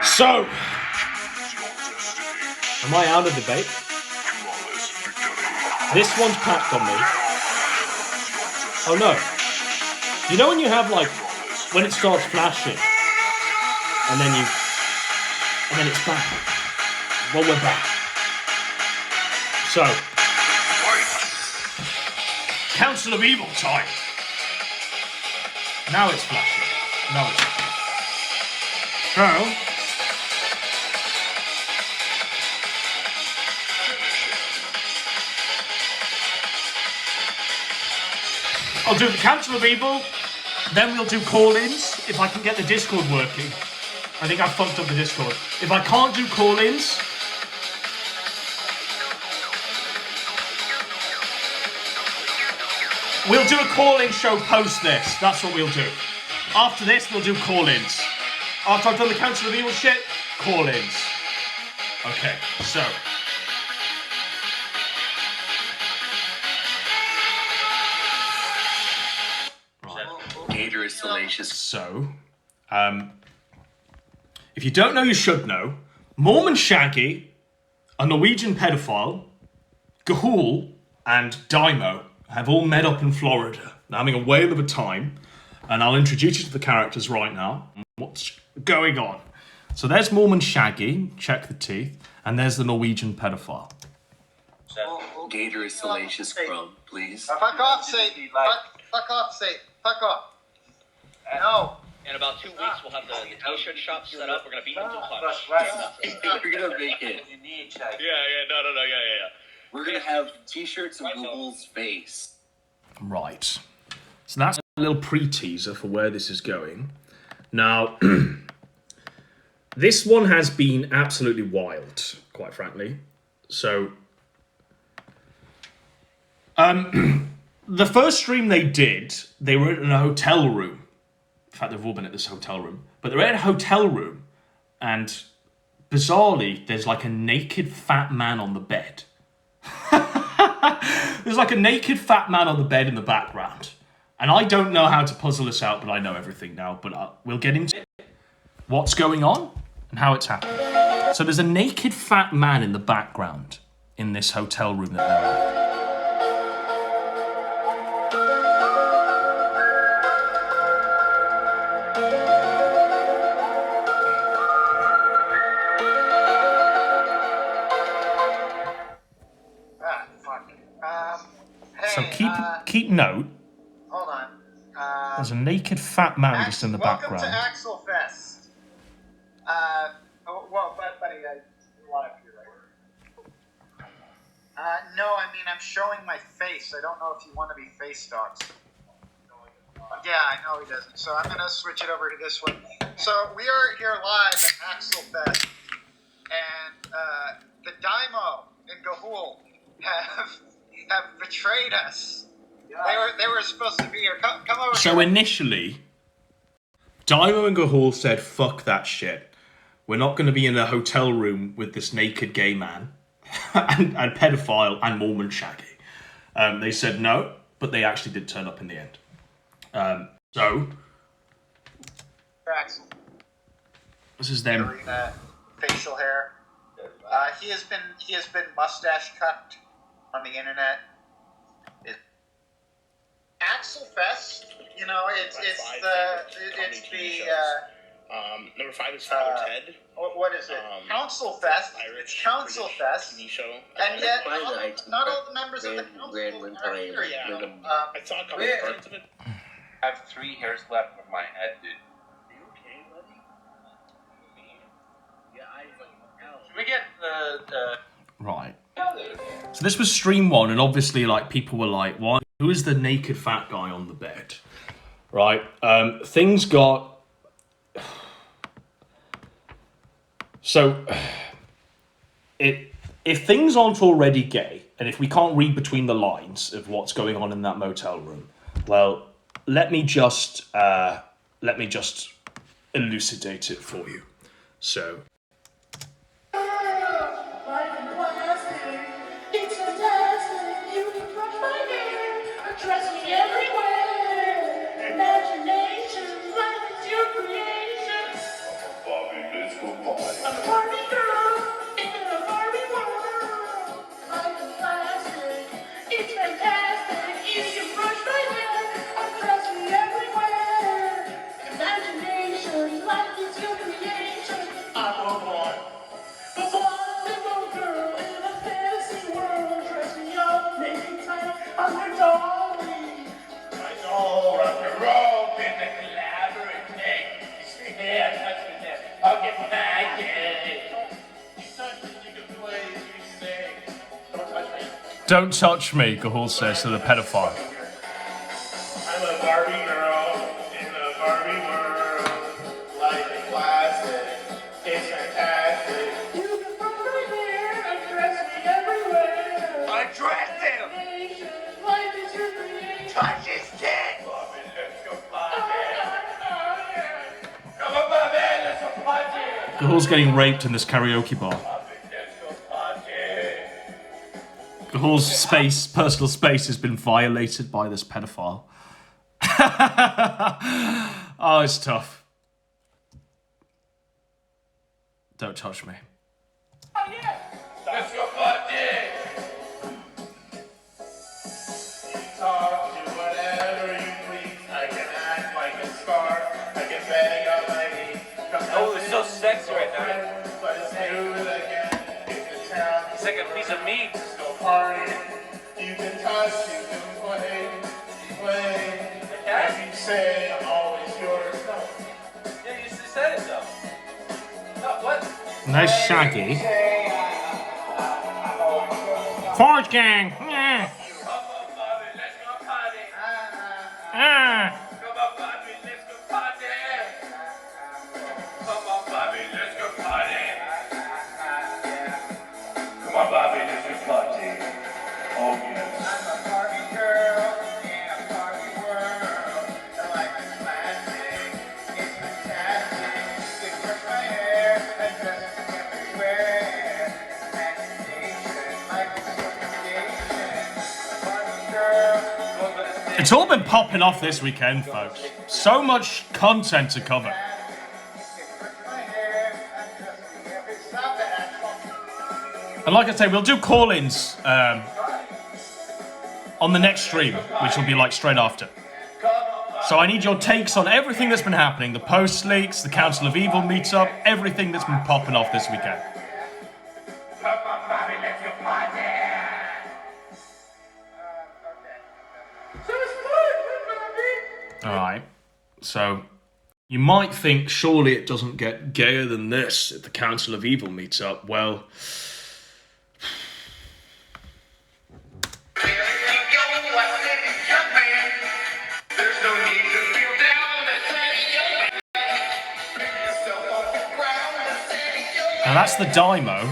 So, am I out of debate? This one's packed on me. Oh no. You know when you have when it starts flashing, and then it's back. Well, we're back. So, Council of Evil time. Now it's flashing. No, it's not. So, I'll do the Council of Evil, then we'll do call-ins, if I can get the Discord working. I think I fucked up the Discord. If I can't do call-ins, we'll do a call-in show post this. That's what we'll do. After this, we'll do call-ins. After I've done the Council of Evil shit, call-ins. Okay, so... Dangerous, salacious. So, if you don't know, you should know. Mormon Shaggy, a Norwegian pedophile, Gahul, and Daimo have all met up in Florida. They're having a whale of a time, and I'll introduce you to the characters right now. What's going on? So there's Mormon Shaggy, check the teeth, and there's the Norwegian pedophile. Dangerous, salacious crumb, please. Fuck off, Satan. Fuck off, Satan. Fuck off. No. In about 2 weeks, we'll have the t-shirt shop set up. We're gonna beat them to a punch. We're gonna make it. Yeah. We're gonna have t-shirts of Google's face. Right. So that's a little pre-teaser for where this is going. Now, this one has been absolutely wild, quite frankly. So, the first stream they did, they were in a hotel room. In fact, they've all been at this hotel room. But they're in a hotel room, and bizarrely, there's like a naked fat man on the bed. There's like a naked fat man on the bed in the background. And I don't know how to puzzle this out, but I know everything now. But we'll get into what's going on and how it's happening. So there's a naked fat man in the background in this hotel room that they're in. So keep note. Hold on. There's a naked fat man just in the welcome background. Welcome to Axel Fest. Well, buddy, live here, right? No, I mean I'm showing my face. I don't know if you want to be face dogs. Yeah, I know he doesn't. So I'm gonna switch it over to this one. So we are here live at Axel Fest, and the Daimo and Gahul have betrayed us. They were supposed to be here. Come over. So here. initially, Daimo and Gahul said, "Fuck that shit. We're not going to be in a hotel room with this naked gay man and pedophile and Mormon Shaggy." They said no, but they actually did turn up in the end. So Axel. this is them. Facial hair. He has been mustache cut on the internet. Axel Fest, you know, it's number 5 is Father Ted. What is it? Council Fest. It's Council Fest. TV show. And yet, not all the members of the council are here yet. I saw a couple of parts of it. I have 3 hairs left of my head, dude. Are you okay, buddy? Yeah, Should we get the Right. So this was stream 1, and obviously, like, people were like, "Why? Who is the naked fat guy on the bed?" Right. Things got. So, if things aren't already gay, and if we can't read between the lines of what's going on in that motel room, well, let me just elucidate it for you. So. Don't touch me, Gahul says to the pedophile. I'm a Barbie girl in a Barbie world. Life is classic. It's fantastic. You can put my hair and dress me everywhere. Undress him! Life is your creation. Touch his dick! Bobby, let's go party. Come on, Bobby, let's go party. Gahul's getting raped in this karaoke bar. Gahul's personal space has been violated by this pedophile. Oh, it's tough. Don't touch me. Oh, yeah. Let's go party. You talk, do whatever you please. I can act like a scar. I can bang on my knees. Oh, it's so sexy right now. But it's new again. It's a town. It's like a piece of meat. Party. You can touch, you can play. As you say, I'm always yours. No, just said it though. Oh, what? Nice Shaggy. Forge Gang! Yeah. Come on, Bobby, let's go party. Ah. Come on, Bobby, let's go party. Come on, Bobby, let's go party. Come on, Bobby, let's go party. Oh, yes. I'm a Barbie girl in a Barbie world. I like the classic, it's fantastic. You can brush my hair and dress me everywhere. Imagination, like association. Barbie girl. It's all been popping off this weekend, folks. So much content to cover. And like I say, we'll do call-ins on the next stream, which will be like straight after. So I need your takes on everything that's been happening. The post leaks, the Council of Evil meetup, everything that's been popping off this weekend. Alright, so you might think surely it doesn't get gayer than this at the Council of Evil meetup. Well, now that's the Dymo.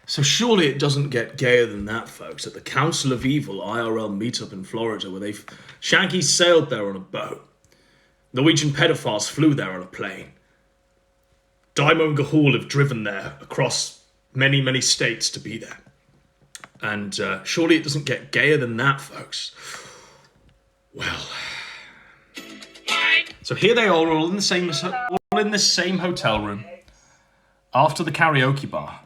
So surely it doesn't get gayer than that, folks. At the Council of Evil IRL meetup in Florida, where Shaggy sailed there on a boat. Norwegian pedophiles flew there on a plane. Daimo and Gahul have driven there across many, many states to be there. And surely it doesn't get gayer than that, folks. Well. So here they are, all in the same hotel room. After the karaoke bar.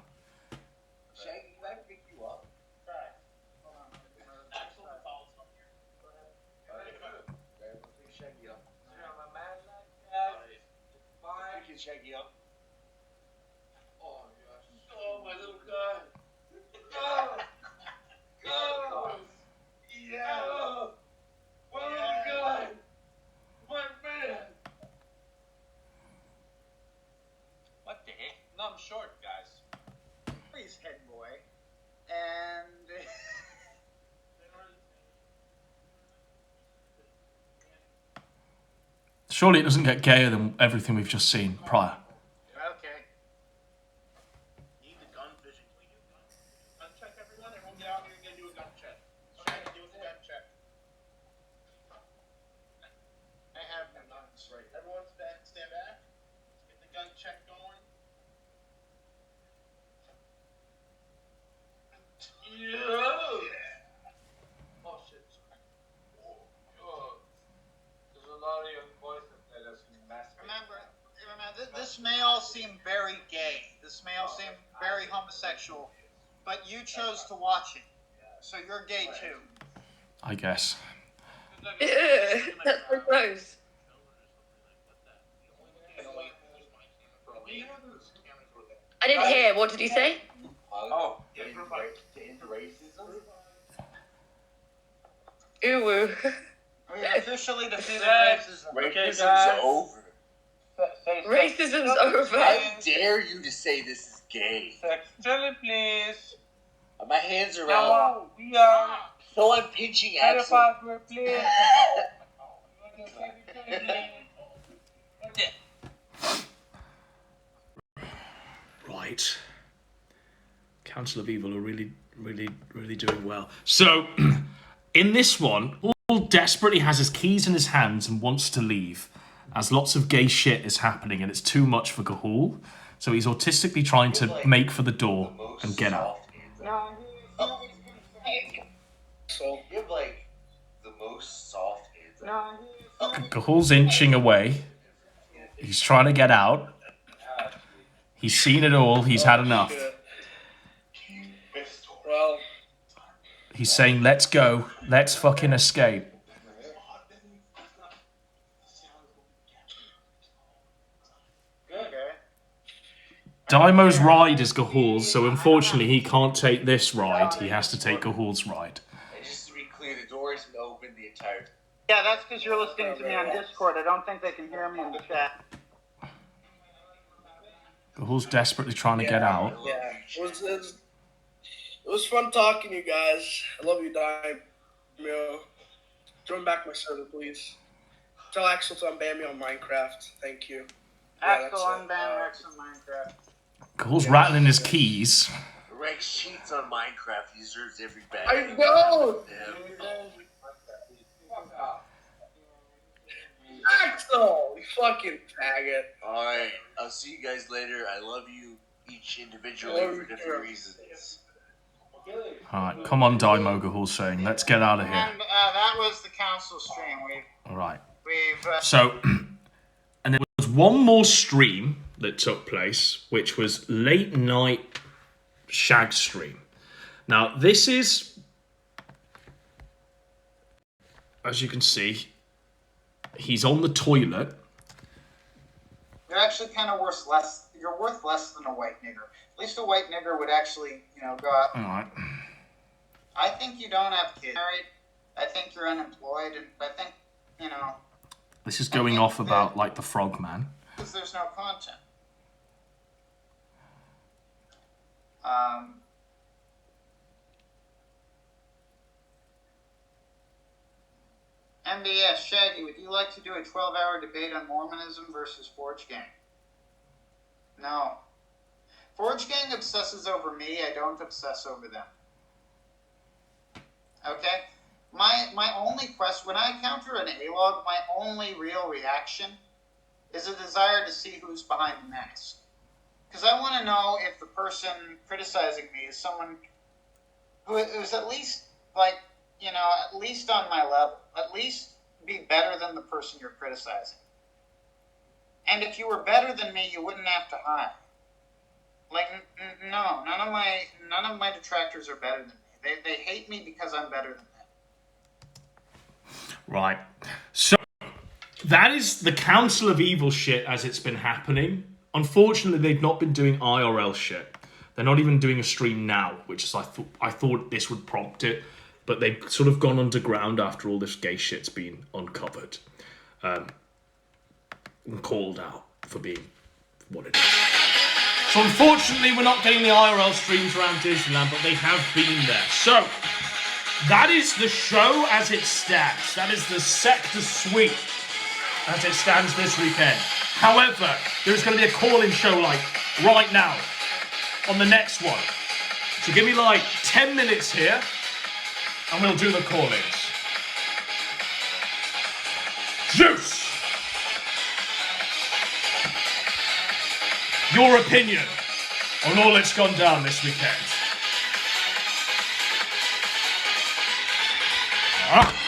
Shaggy up. Oh, gosh. Oh, my little guy. Oh. Oh. Yeah. Oh. My little guy. My man. What the heck? No, I'm short, guys. Please, head boy. And... Surely it doesn't get gayer than everything we've just seen prior. Okay. Need the gun vision. Can we do gun check, everyone? Everyone get out here and get do a gun check. Shaggy, do a gun check. I have no guns. Right. Everyone stand back. Get the gun check going. Yeah. Oh, shit. Oh. There's a lot of young boys that let us in the mask. Remember, this may all seem very gay. This may all seem very homosexual, but you chose to watch it, so you're gay too. I guess. That's so gross. I didn't hear. What did he say? Oh, into racism? Ooh. We officially defeated racism. Racism's over. Racism's over. How dare you to say this is gay? Sexually, please. My hands are out. Now, we are. So I'm pinching Axel. Password, please. Right. Council of Evil are really doing well. So, in this one, All desperately has his keys in his hands and wants to leave, as lots of gay shit is happening and it's too much for Gahul. So he's autistically trying to make for the door and get out. So you have like the most soft hands. Gahul's inching away. He's trying to get out. He's seen it all. He's had enough. Well, he's saying, let's go. Let's fucking escape. Daimo's ride is Gahul's, so unfortunately he can't take this ride. He has to take Gahul's ride. And just to be clear, the door isn't open the entire time. Yeah, that's because you're listening to me on Discord. I don't think they can hear me in the chat. Gahul's desperately trying to get out. Yeah, it was fun talking to you guys. I love you, Daimo. Join back my server, please. Tell Axel to unban me on Minecraft. Thank you. Axel, unban Rex on Minecraft. Gahul's rattling his keys. Rex cheats on Minecraft. He deserves every bad. I know! Axel! You fucking faggot. Alright, I'll see you guys later. I love you each individually for different reasons. Alright, come on, Daimo, Gahul's saying. Let's get out of here. And that was the council stream. Alright. We've So, and there was one more stream that took place, which was late night shag stream. Now, this is, as you can see, he's on the toilet. You're actually kind of worth less. You're worth less than a white nigger. At least a white nigger would actually, go out. All right. I think you don't have kids. Married. I think you're unemployed, and I think, This is going off about like the Frogman. because there's no content. MBS Shaggy, would you like to do a 12-hour debate on Mormonism versus Forge Gang? No. Forge Gang obsesses over me. I don't obsess over them. Okay? My only quest, when I encounter an A-log, my only real reaction is a desire to see who's behind the mask. Because I want to know if the person criticizing me is someone who is at least, at least on my level. At least be better than the person you're criticizing. And if you were better than me, you wouldn't have to hide. No, none of my detractors are better than me. They hate me because I'm better than them. Right. So, that is the Council of Evil shit as it's been happening. Unfortunately, they've not been doing IRL shit. They're not even doing a stream now, which is I thought this would prompt it. But they've sort of gone underground after all this gay shit's been uncovered. And called out for being what it is. So unfortunately, we're not getting the IRL streams around Disneyland, but they have been there. So, that is the show as it stands. That is the Sector Suite as it stands this weekend. However, there's going to be a call-in show right now on the next one. So give me 10 minutes here and we'll do the call-ins. Zeus! Your opinion on all that's gone down this weekend. Ah.